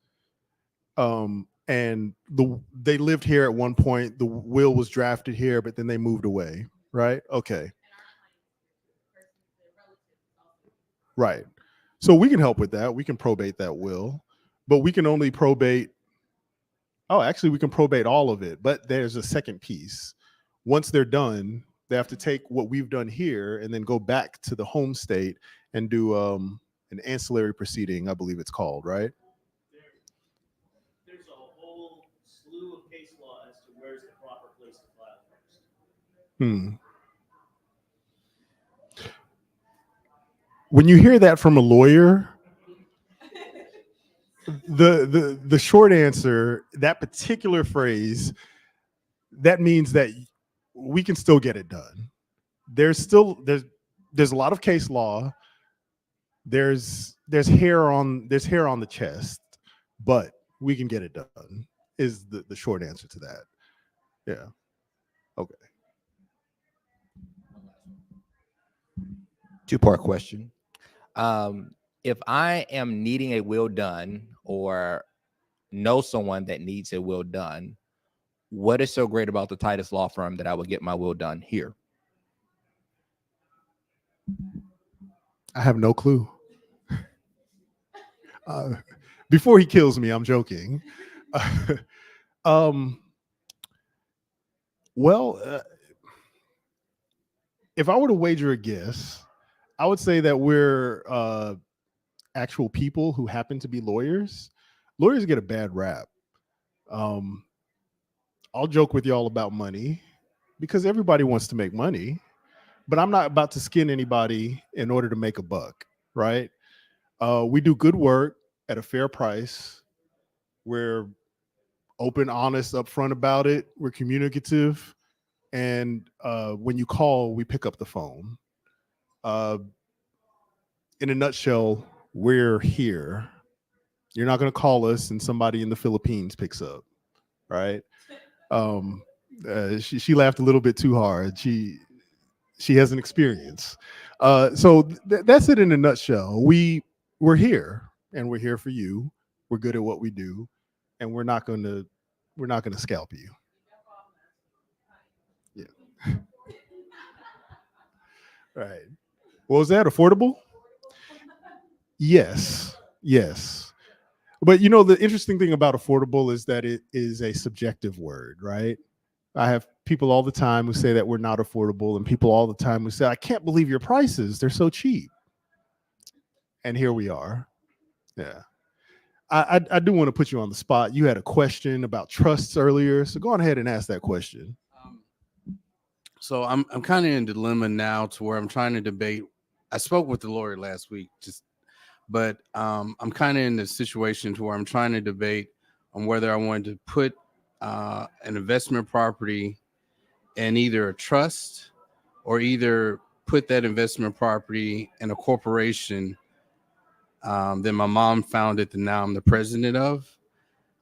and they lived here at one point, the will was drafted here, but then they moved away, right? Okay. Right. So we can help with that. We can probate that will, but we can only probate. Oh, actually, we can probate all of it, but there's a second piece. Once they're done, they have to take what we've done here and then go back to the home state and do an ancillary proceeding, I believe it's called, right? There's a whole slew of case law as to where's the proper place to file first. When you hear that from a lawyer, the short answer, that particular phrase, that means that we can still get it done. There's a lot of case law. There's hair on the chest, but we can get it done, is the short answer to that. Yeah. Okay. Two-part question. If I am needing a will done or know someone that needs a will done, what is so great about the Titus Law Firm that I would get my will done here? I have no clue. Before he kills me, I'm joking. Well, if I were to wager a guess, I would say that we're actual people who happen to be lawyers. Lawyers get a bad rap. I'll joke with y'all about money because everybody wants to make money, but I'm not about to skin anybody in order to make a buck, right? We do good work at a fair price. We're open, honest, upfront about it. We're communicative. And when you call, we pick up the phone. In a nutshell, we're here. You're not going to call us and somebody in the Philippines picks up, right? She laughed a little bit too hard. She has an experience. So that's it in a nutshell. We're here, and we're here for you. We're good at what we do, and we're not going to scalp you. Yeah. Right. What was that? Affordable? Yes. Yes. But you know, the interesting thing about affordable is that it is a subjective word, right? I have people all the time who say that we're not affordable, and people all the time who say, I can't believe your prices. They're so cheap. And here we are. Yeah. I do want to put you on the spot. You had a question about trusts earlier. So go on ahead and ask that question. So I'm kind of in a dilemma now to where I'm trying to debate. I spoke with the lawyer last week, but I'm kind of in the situation to where I'm trying to debate on whether I wanted to put an investment property in either a trust or either put that investment property in a corporation that my mom founded that now I'm the president of.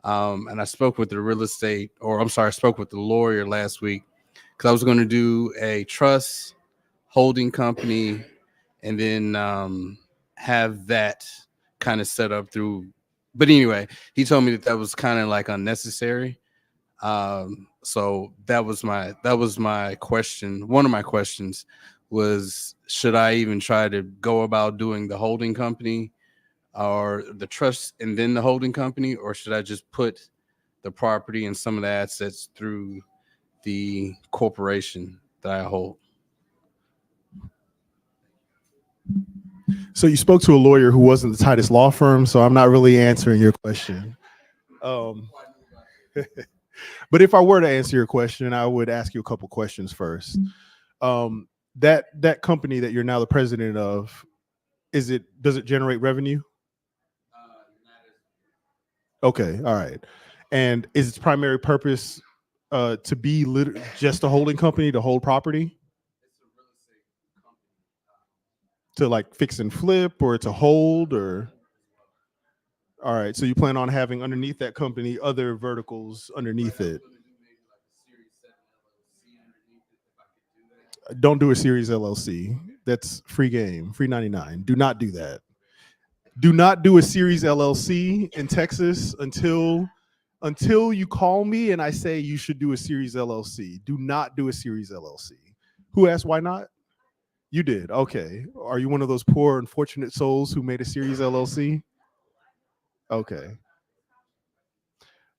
And I spoke with the I spoke with the lawyer last week because I was going to do a trust holding company and then have that kind of set up through. But anyway, he told me that was kind of like unnecessary. So that was my question. One of my questions was, should I even try to go about doing the holding company or the trust and then the holding company, or should I just put the property and some of the assets through the corporation that I hold? So you spoke to a lawyer who wasn't the tightest law firm, so I'm not really answering your question. But if I were to answer your question, I would ask you a couple questions first. That company that you're now the president of, does it generate revenue? Okay, all right. And is its primary purpose to be just a holding company to hold property? To like fix and flip, or to hold, or? All right, so you plan on having underneath that company other verticals underneath it? Don't do a Series LLC. That's free game, free 99. Do not do that. Do not do a Series LLC in Texas until you call me and I say you should do a Series LLC. Do not do a Series LLC. Who asked why not? You did. Okay. Are you one of those poor, unfortunate souls who made a Series LLC? Okay.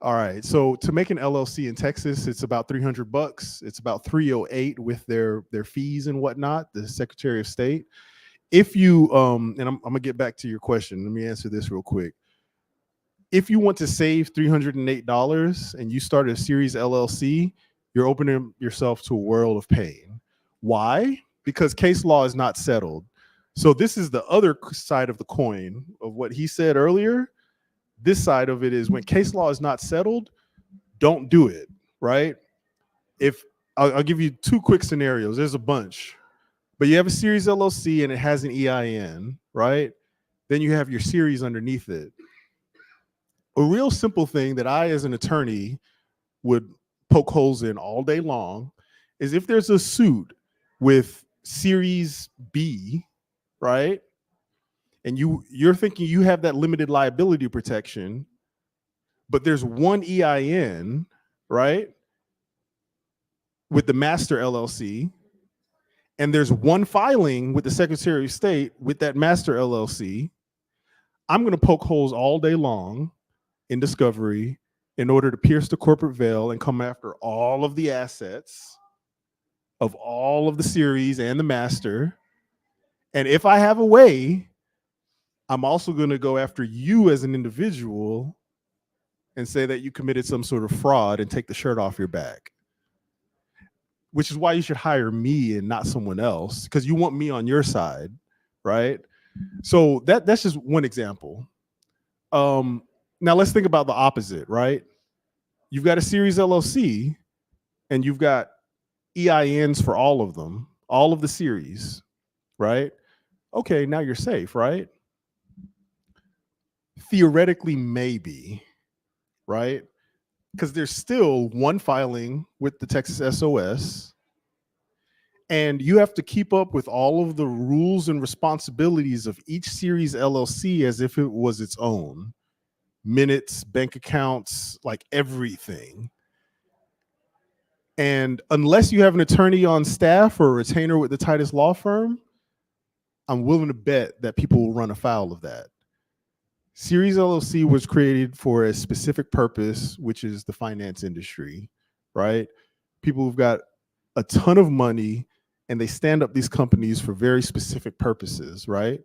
All right. So to make an LLC in Texas, it's about $300. It's about $308 with their fees and whatnot, the Secretary of State. If you and I'm gonna get back to your question. Let me answer this real quick. If you want to save $308 and you start a Series LLC, you're opening yourself to a world of pain. Why? Because case law is not settled. So this is the other side of the coin of what he said earlier. This side of it is when case law is not settled, don't do it, right? If I'll give you two quick scenarios. There's a bunch. But you have a Series LLC and it has an EIN, right? Then you have your series underneath it. A real simple thing that I, as an attorney, would poke holes in all day long is if there's a suit with Series B, right? And you're thinking you have that limited liability protection, but there's one EIN, right? With the master LLC. And there's one filing with the Secretary of State with that master LLC, I'm going to poke holes all day long in discovery in order to pierce the corporate veil and come after all of the assets of all of the series and the master. And if I have a way, I'm also going to go after you as an individual and say that you committed some sort of fraud and take the shirt off your back. which is why you should hire me and not someone else, because you want me on your side, right? So that's just one example. Now let's think about the opposite, right? You've got a series LLC and you've got EINs for all of them, all of the series, right? Okay, now you're safe, right? Theoretically, maybe, right? Because there's still one filing with the Texas SOS, and you have to keep up with all of the rules and responsibilities of each series LLC as if it was its own. Minutes, bank accounts, like everything. And unless you have an attorney on staff or a retainer with the Titus law firm, I'm willing to bet that people will run afoul of that. Series LLC was created for a specific purpose, which is the finance industry, right? People who've got a ton of money and they stand up these companies for very specific purposes, right?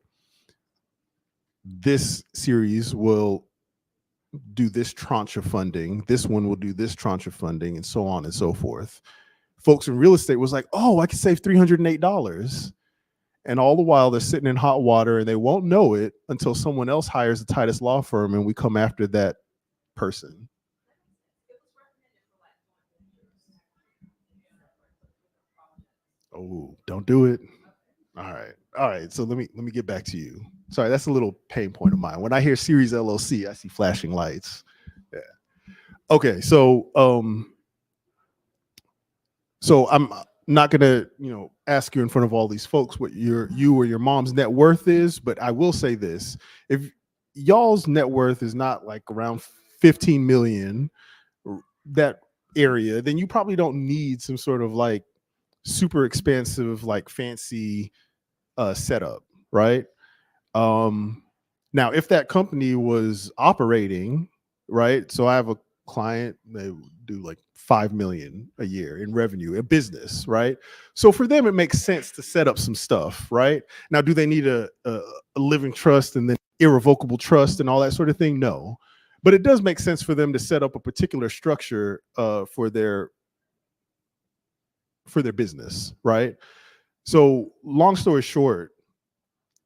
This series will do this tranche of funding. This one will do this tranche of funding, and so on and so forth. Folks in real estate was like, oh, I could save $308. And all the while they're sitting in hot water and they won't know it until someone else hires a Titus law firm and we come after that person. Oh, don't do it. All right. All right. So let me get back to you. Sorry, that's a little pain point of mine. When I hear Series LLC, I see flashing lights. Yeah. Okay, so I'm not gonna, ask you in front of all these folks what you or your mom's net worth is, but I will say this: if y'all's net worth is not like around 15 million, that area, then you probably don't need some sort of like super expensive, like fancy setup, right? Now, if that company was operating, right? So I have a client, they do like 5 million a year in revenue, a business, right? So for them, it makes sense to set up some stuff, right? Now, do they need a living trust and then irrevocable trust and all that sort of thing? No. But it does make sense for them to set up a particular structure for their business, right? So long story short,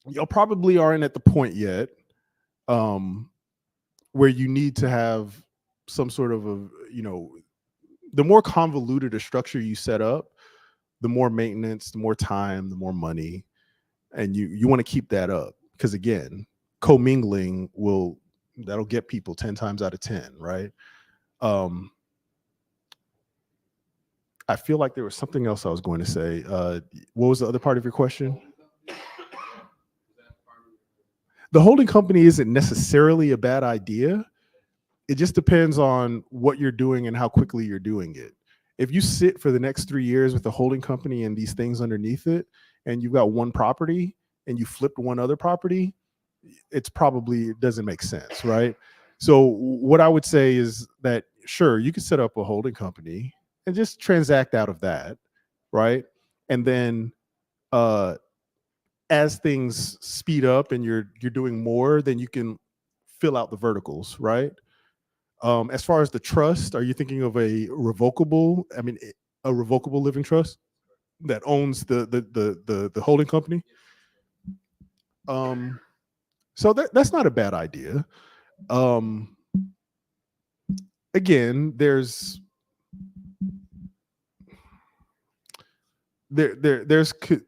y'all probably aren't at the point yet where you need to have some sort of the more convoluted a structure you set up, the more maintenance, the more time, the more money, and you want to keep that up, because again, commingling that'll get people 10 times out of 10, right? I feel like there was something else I was going to say. What was the other part of your question? The holding company isn't necessarily a bad idea. It just depends on what you're doing and how quickly you're doing it. If you sit for the next 3 years with a holding company and these things underneath it, and you've got one property and you flipped one other property, it doesn't make sense, right? So what I would say is that, sure, you could set up a holding company and just transact out of that, right? And then as things speed up and you're doing more, then you can fill out the verticals, right? As far as the trust, are you thinking of a revocable living trust that owns the holding company? So that's not a bad idea. Again, there's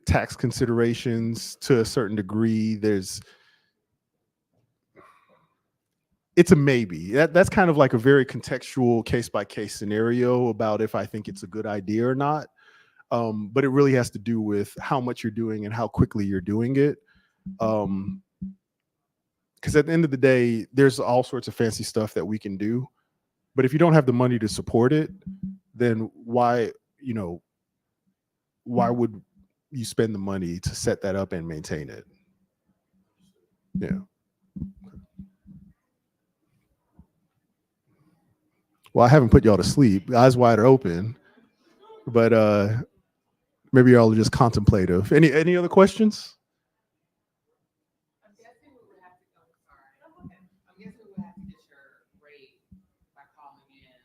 tax considerations to a certain degree. It's a maybe. That's kind of like a very contextual case by case scenario about if I think it's a good idea or not. But it really has to do with how much you're doing and how quickly you're doing it. Because at the end of the day, there's all sorts of fancy stuff that we can do. But if you don't have the money to support it, then why would you spend the money to set that up and maintain it? Yeah. Well, I haven't put y'all to sleep. Eyes wide open. But maybe y'all are just contemplative. Any other questions? I'm guessing we would have to get your rate by calling in.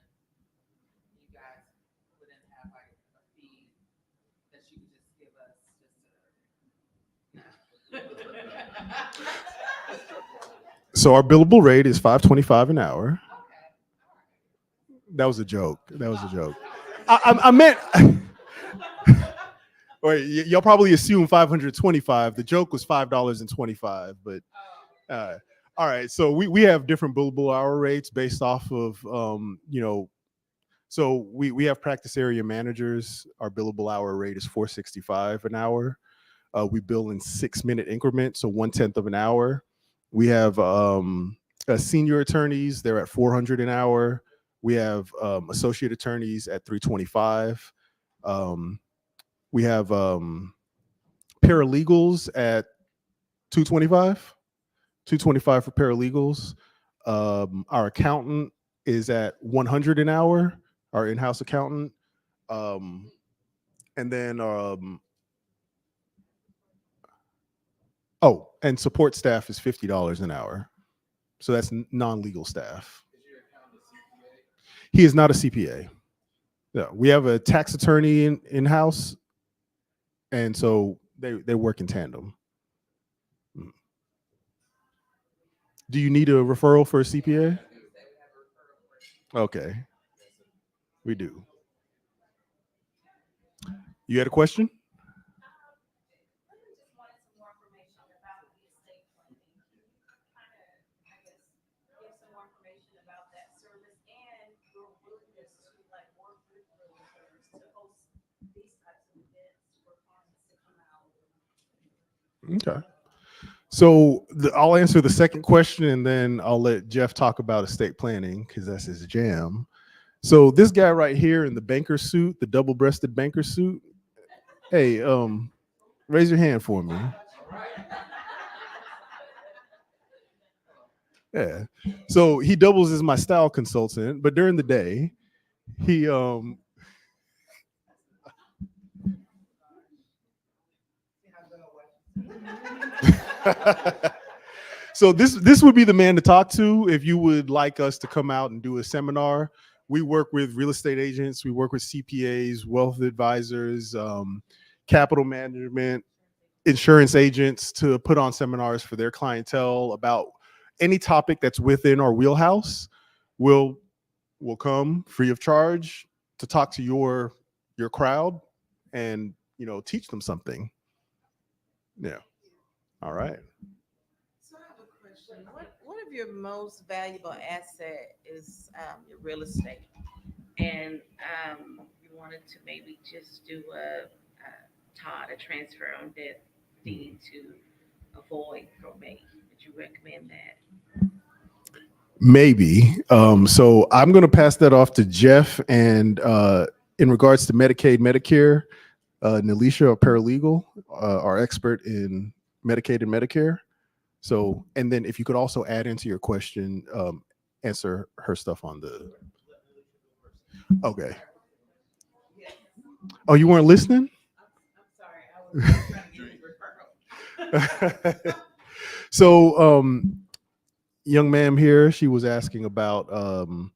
You guys wouldn't have like a fee So our billable rate is $5.25 an hour. That was a joke. That was a joke. I meant. Wait, y'all probably assume 525. The joke was $5.25, but all right. So we have different billable hour rates based off of So we have practice area managers. Our billable hour rate is $4.65 an hour. We bill in 6-minute increments, so 1/10 of an hour. We have senior attorneys; they're at $400 an hour. We have associate attorneys at $325. We have paralegals at $225. $225 for paralegals. Our accountant is at $100 an hour. Our in-house accountant, and then and support staff is $50 an hour. So that's non-legal staff. He is not a CPA. Yeah, we have a tax attorney in-house, and so they work in tandem. Do you need a referral for a CPA? Okay, we do. You had a question? Okay. So I'll answer the second question, and then I'll let Jeff talk about estate planning because that's his jam. So this guy right here in the banker suit, the double-breasted banker suit. Hey, raise your hand for me. Yeah. So he doubles as my style consultant, but during the day, he So this would be the man to talk to if you would like us to come out and do a seminar. We work with real estate agents, we work with CPAs, wealth advisors, capital management, insurance agents to put on seminars for their clientele about any topic that's within our wheelhouse. We'll come free of charge to talk to your crowd and teach them something. Yeah. All right. So I have a question. What of your most valuable asset is your real estate? And you wanted to maybe just do a transfer on death deed to avoid probate. Would you recommend that? Maybe. So I'm going to pass that off to Jeff. And in regards to Medicaid, Medicare, Nelisha, our paralegal, our expert in Medicaid and Medicare. So, and then if you could also add into your question, answer her stuff on the. Okay. Oh, you weren't listening? I'm sorry. I was trying to get a referral. So, young ma'am here, she was asking about oh.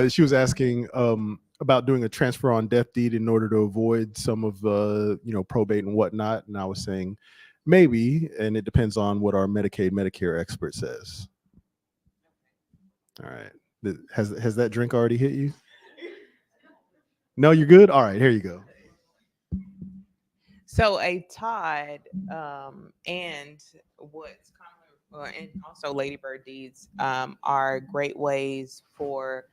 She was asking about doing a transfer on death deed in order to avoid some of the probate and whatnot, and I was saying maybe, and it depends on what our Medicaid Medicare expert says. All right, has that drink already hit you? No, you're good. All right, here you go. So a Todd and what's common, and also Ladybird deeds are great ways for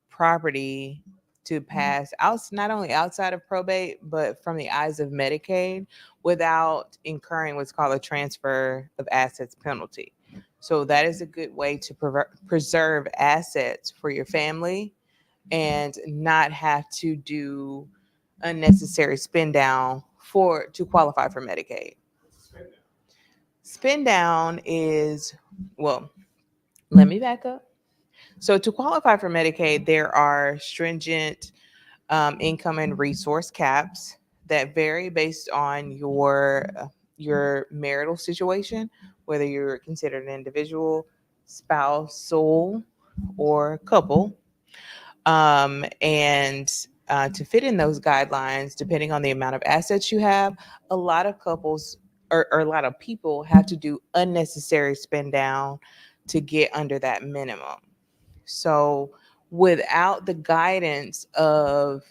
property to pass out, not only outside of probate, but from the eyes of Medicaid without incurring what's called a transfer of assets penalty. So that is a good way to preserve assets for your family and not have to do unnecessary spend down to qualify for Medicaid. Spend down is, well, let me back up. So to qualify for Medicaid, there are stringent income and resource caps that vary based on your marital situation, whether you're considered an individual, spousal, or couple. And to fit in those guidelines, depending on the amount of assets you have, a lot of couples or a lot of people have to do unnecessary spend down to get under that minimum. So without the guidance of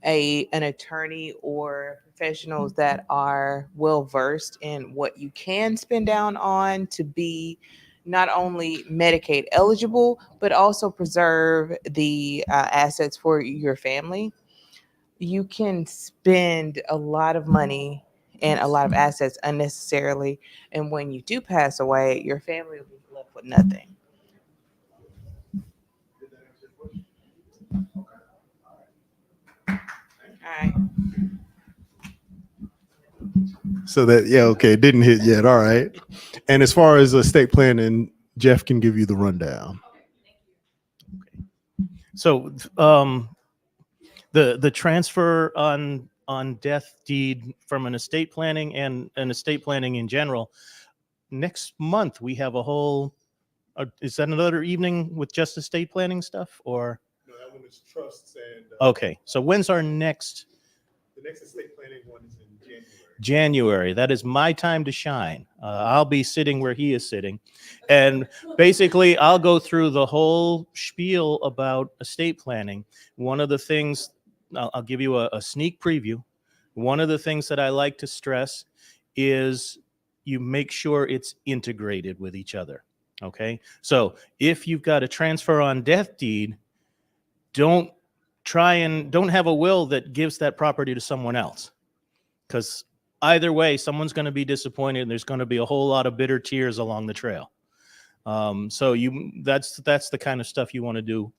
an attorney or professionals that are well versed in what you can spend down on to be not only Medicaid eligible, but also preserve the assets for your family, you can spend a lot of money and a lot of assets unnecessarily. And when you do pass away, your family will be left with nothing. All right. So that, yeah, okay, it didn't hit yet. All right. And as far as estate planning, Jeff can give you the rundown. So the transfer on death deed from an estate planning and an estate planning in general, next month we have a whole, is that another evening with just estate planning stuff, or? No, that one is trusts and. Okay, so when's our next? The next estate planning one is in January. January. That is my time to shine. I'll be sitting where he is sitting. And basically, I'll go through the whole spiel about estate planning. One of the things, I'll give you a sneak preview. One of the things that I like to stress is you make sure it's integrated with each other. Okay? So if you've got a transfer on death deed, don't have a will that gives that property to someone else. Because either way, someone's going to be disappointed, and there's going to be a whole lot of bitter tears along the trail. So that's the kind of stuff you want to do.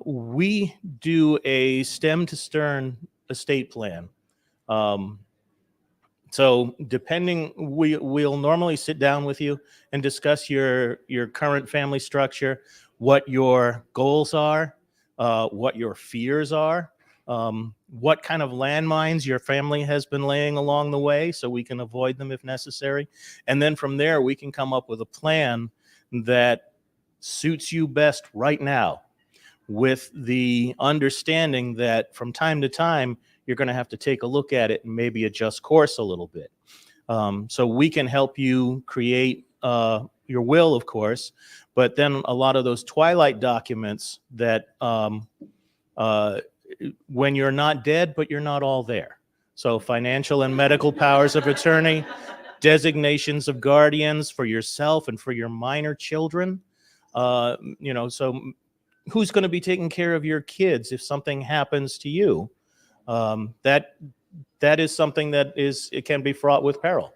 We do a stem to stern estate plan. So depending, we'll normally sit down with you and discuss your current family structure, what your goals are, what your fears are, what kind of landmines your family has been laying along the way so we can avoid them if necessary. And then from there, we can come up with a plan that suits you best right now, with the understanding that from time to time, you're going to have to take a look at it and maybe adjust course a little bit. So we can help you create your will, of course, but then a lot of those twilight documents that when you're not dead, but you're not all there. So financial and medical powers of attorney, designations of guardians for yourself and for your minor children. So who's going to be taking care of your kids if something happens to you? That is something that it can be fraught with peril.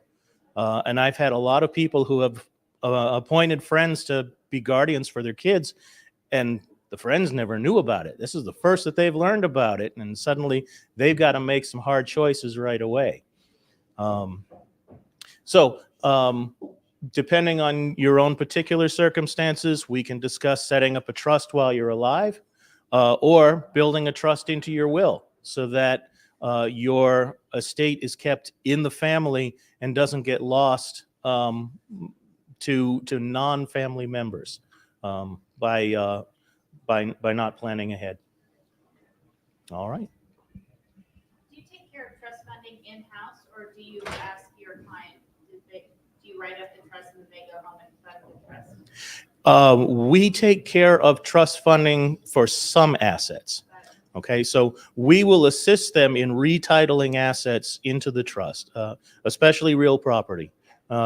And I've had a lot of people who have appointed friends to be guardians for their kids, and the friends never knew about it. This is the first that they've learned about it, and suddenly they've got to make some hard choices right away. Depending on your own particular circumstances, we can discuss setting up a trust while you're alive, or building a trust into your will so that your estate is kept in the family and doesn't get lost to non-family members by not planning ahead. All right. Do you take care of trust funding in-house, or do you ask your client, do you write up the trust and then they go home and fund the trust? We take care of trust funding for some assets. Okay, so we will assist them in retitling assets into the trust, especially real property.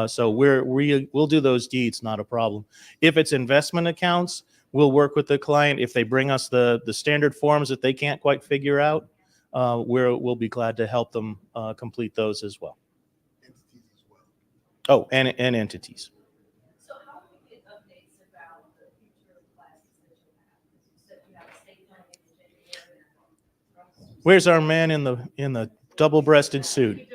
So we'll do those deeds, not a problem. If it's investment accounts, we'll work with the client. If they bring us the standard forms that they can't quite figure out, we'll be glad to help them complete those as well. Entities as well. Oh, and entities. So how do we get updates about the future classes that you have? You said you have a state planning in January. Where's our man in the double-breasted suit?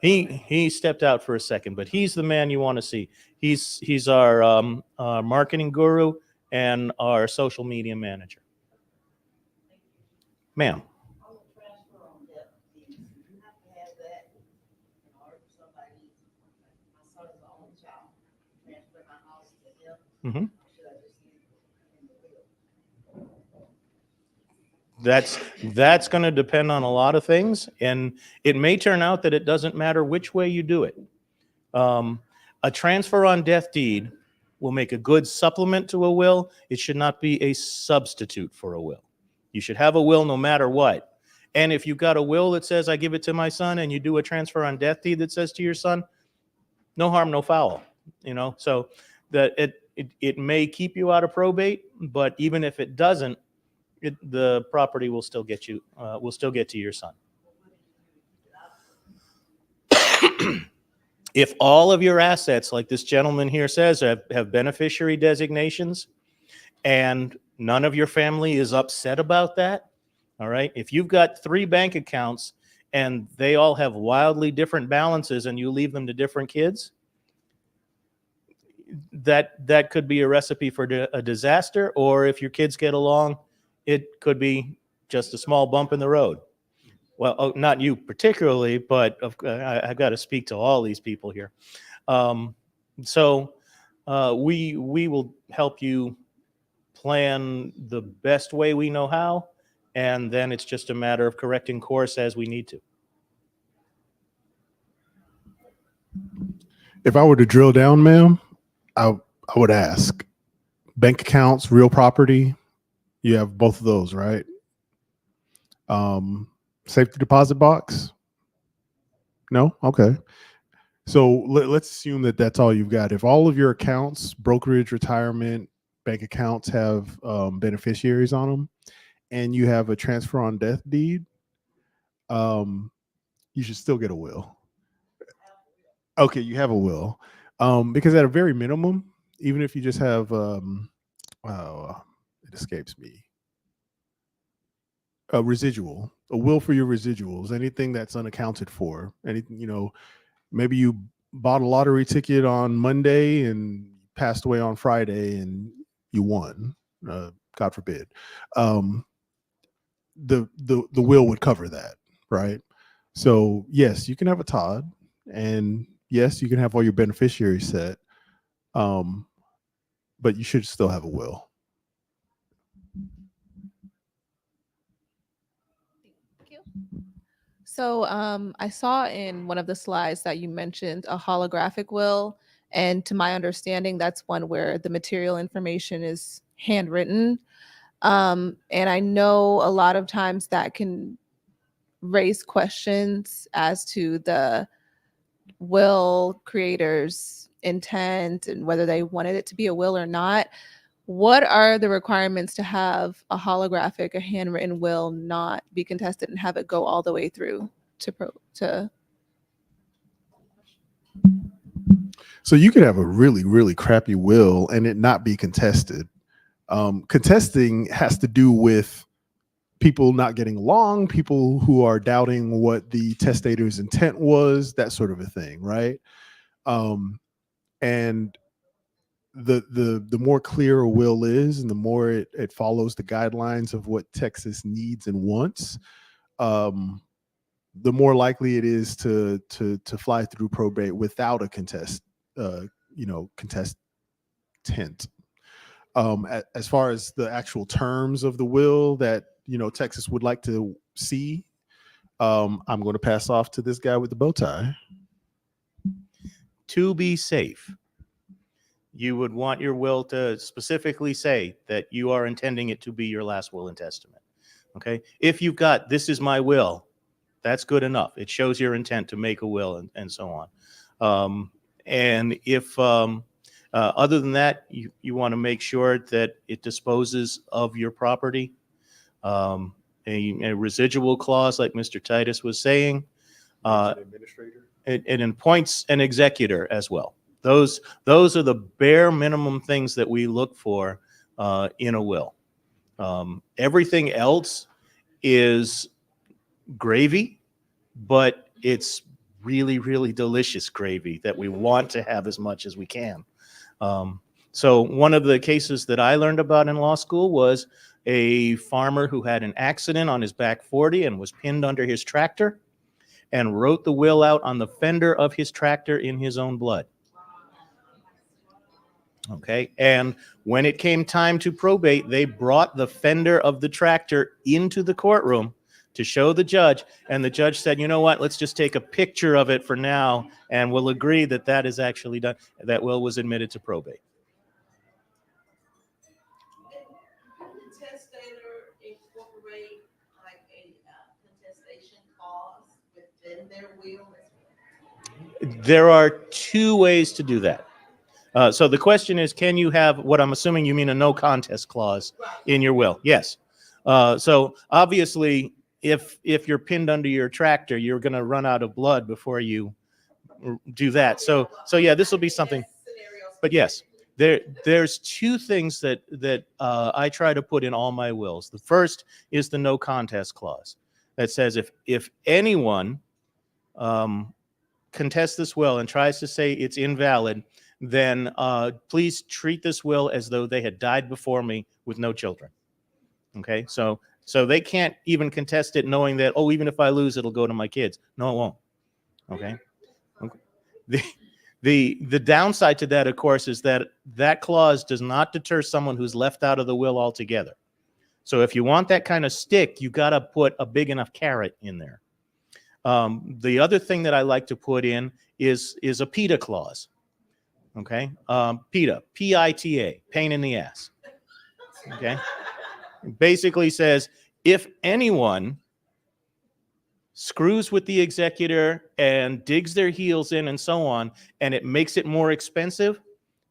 He stepped out for a second, but he's the man you want to see. He's our marketing guru and our social media manager. Ma'am. Should Mm-hmm. I just use it in the will? That's going to depend on a lot of things, and it may turn out that it doesn't matter which way you do it. A transfer on death deed will make a good supplement to a will. It should not be a substitute for a will. You should have a will no matter what. And if you've got a will that says, I give it to my son, and you do a transfer on death deed that says to your son, no harm, no foul, so that it may keep you out of probate, but even if it doesn't, the property will still get to your son. If all of your assets, like this gentleman here says, have beneficiary designations, and none of your family is upset about that, all right? If you've got 3 bank accounts and they all have wildly different balances and you leave them to different kids, that could be a recipe for a disaster. Or if your kids get along, it could be just a small bump in the road. Well, not you particularly, but I've got to speak to all these people here. So we will help you plan the best way we know how, and then it's just a matter of correcting course as we need to. If I were to drill down, ma'am, I would ask bank accounts, real property. You have both of those, right? Safety deposit box? No? Okay. So let's assume that that's all you've got. If all of your accounts, brokerage, retirement, bank accounts have beneficiaries on them, and you have a transfer on death deed, you should still get a will. Okay, you have a will. Because at a very minimum, even if you just have, it escapes me, a residual, a will for your residuals, anything that's unaccounted for, anything, maybe you bought a lottery ticket on Monday and passed away on Friday and you won, God forbid. The will would cover that, right? So yes, you can have a Todd, and yes, you can have all your beneficiaries set, but you should still have a will. So I saw in one of the slides that you mentioned a holographic will. And to my understanding, that's one where the material information is handwritten. And I know a lot of times that can raise questions as to the will creator's intent and whether they wanted it to be a will or not. What are the requirements to have a holographic, a handwritten will not be contested and have it go all the way through to So you could have a really, really crappy will and it not be contested. Contesting has to do with people not getting along, people who are doubting what the testator's intent was, that sort of a thing, right? And the more clear a will is, and the more it follows the guidelines of what Texas needs and wants, the more likely it is to fly through probate without a contestant. As far as the actual terms of the will that Texas would like to see, I'm going to pass off to this guy with the bow tie. To be safe, you would want your will to specifically say that you are intending it to be your last will and testament. Okay. If you've got, this is my will, that's good enough. It shows your intent to make a will and so on. And if other than that, you want to make sure that it disposes of your property. A residual clause, like Mr. Titus was saying, it appoints an executor as well. Those are the bare minimum things that we look for in a will. Everything else is gravy, but it's really, really delicious gravy that we want to have as much as we can. So one of the cases that I learned about in law school was a farmer who had an accident on his back 40 and was pinned under his tractor and wrote the will out on the fender of his tractor in his own blood. Okay. And when it came time to probate, they brought the fender of the tractor into the courtroom to show the judge. And the judge said, you know what, let's just take a picture of it for now. And we'll agree that that is actually done. That will was admitted to probate. The testator incorporate like a contestation clause within their will as well? There are two ways to do that. So the question is, can you have what I'm assuming you mean a no contest clause in your will? Yes. So obviously, if you're pinned under your tractor, you're going to run out of blood before you do that. So yeah, this will be something. But yes, there's two things that I try to put in all my wills. The first is the no contest clause that says if anyone contests this will and tries to say it's invalid, then please treat this will as though they had died before me with no children. Okay, so they can't even contest it knowing that, oh, even if I lose, it'll go to my kids. No, it won't. Okay. The downside to that, of course, is that clause does not deter someone who's left out of the will altogether. So if you want that kind of stick, you got to put a big enough carrot in there. The other thing that I like to put in is a PITA clause. Okay, PITA, P-I-T-A, pain in the ass. Okay, it basically says if anyone screws with the executor and digs their heels in and so on, and it makes it more expensive,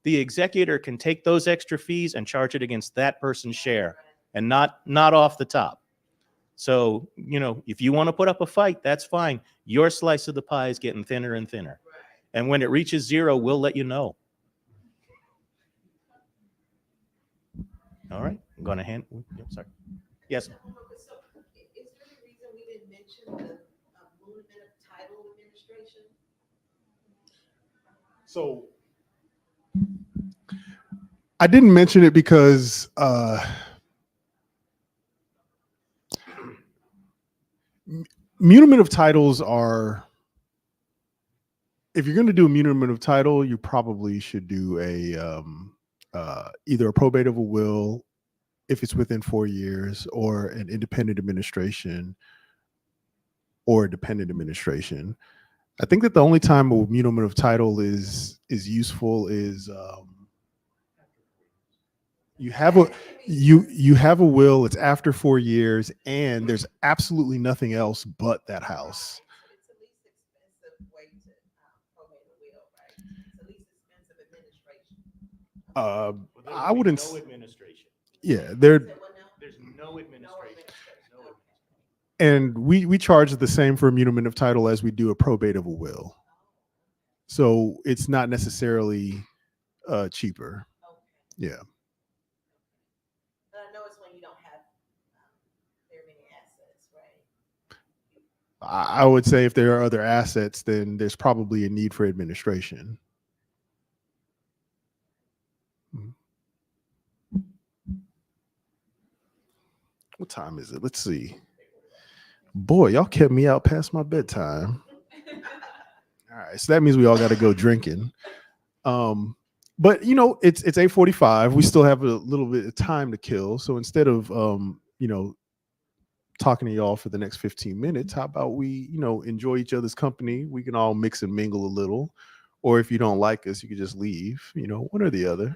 the executor can take those extra fees and charge it against that person's share and not off the top. So, you know, if you want to put up a fight, that's fine. Your slice of the pie is getting thinner and thinner. And when it reaches zero, we'll let you know. All right, I'm going to hand. Sorry. Yes. So, is there any reason we didn't mention the movement of title administration? So I didn't mention it because muniment of titles are, if you're going to do a muniment of title, you probably should do a either a probate of a will if it's within 4 years, or an independent administration or a dependent administration. I think that the only time a muniment of title is useful is you have a will, it's after 4 years, and there's absolutely nothing else but that house. It's the least expensive way to probate a will, right? It's the least expensive administration. I wouldn't. No administration. Yeah, There's no administration. and we charge the same for a muniment of title as we do a probate of a will. So it's not necessarily cheaper. Yeah. I know it's when you don't have very many assets, right? I would say if there are other assets, then there's probably a need for administration. What time is it? Let's see. Boy, y'all kept me out past my bedtime. All right, so that means we all got to go drinking. But you know, it's 8:45. We still have a little bit of time to kill. So instead of you know, talking to y'all for the next 15 minutes, how about we, you know, enjoy each other's company? We can all mix and mingle a little, or if you don't like us, you can just leave. You know, one or the other.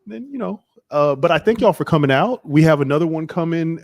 Then you know. But I thank y'all for coming out. We have another one coming.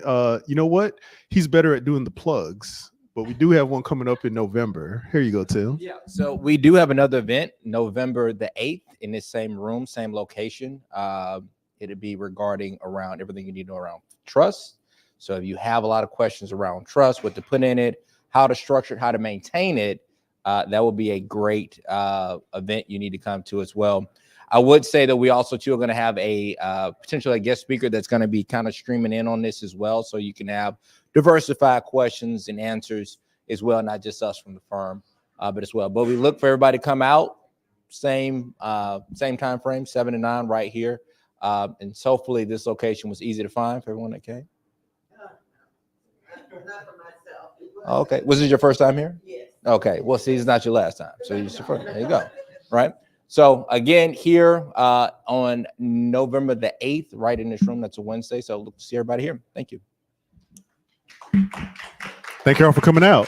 You know what? He's better at doing the plugs. But we do have one coming up in November. Here you go, Tim. Yeah. So we do have another event November the 8th in this same room, same location. It'll be regarding around everything you need to know around trust. So if you have a lot of questions around trust, what to put in it, how to structure it, how to maintain it, that will be a great event you need to come to as well. I would say that we also too are going to have a potentially a guest speaker that's going to be kind of streaming in on this as well. So you can have diversified questions and answers as well, not just us from the firm, but as well. But we look for everybody to come out, same time frame, 7 to 9 right here. And so hopefully this location was easy to find for everyone that came. Not for myself. Okay. Was this your first time here? Yes. Okay. Well, see, it's not your last time. So it's your first. There you go. Right. So again, here on November the 8th, right in this room, that's a Wednesday. So look to see everybody here. Thank you. Thank you all for coming out.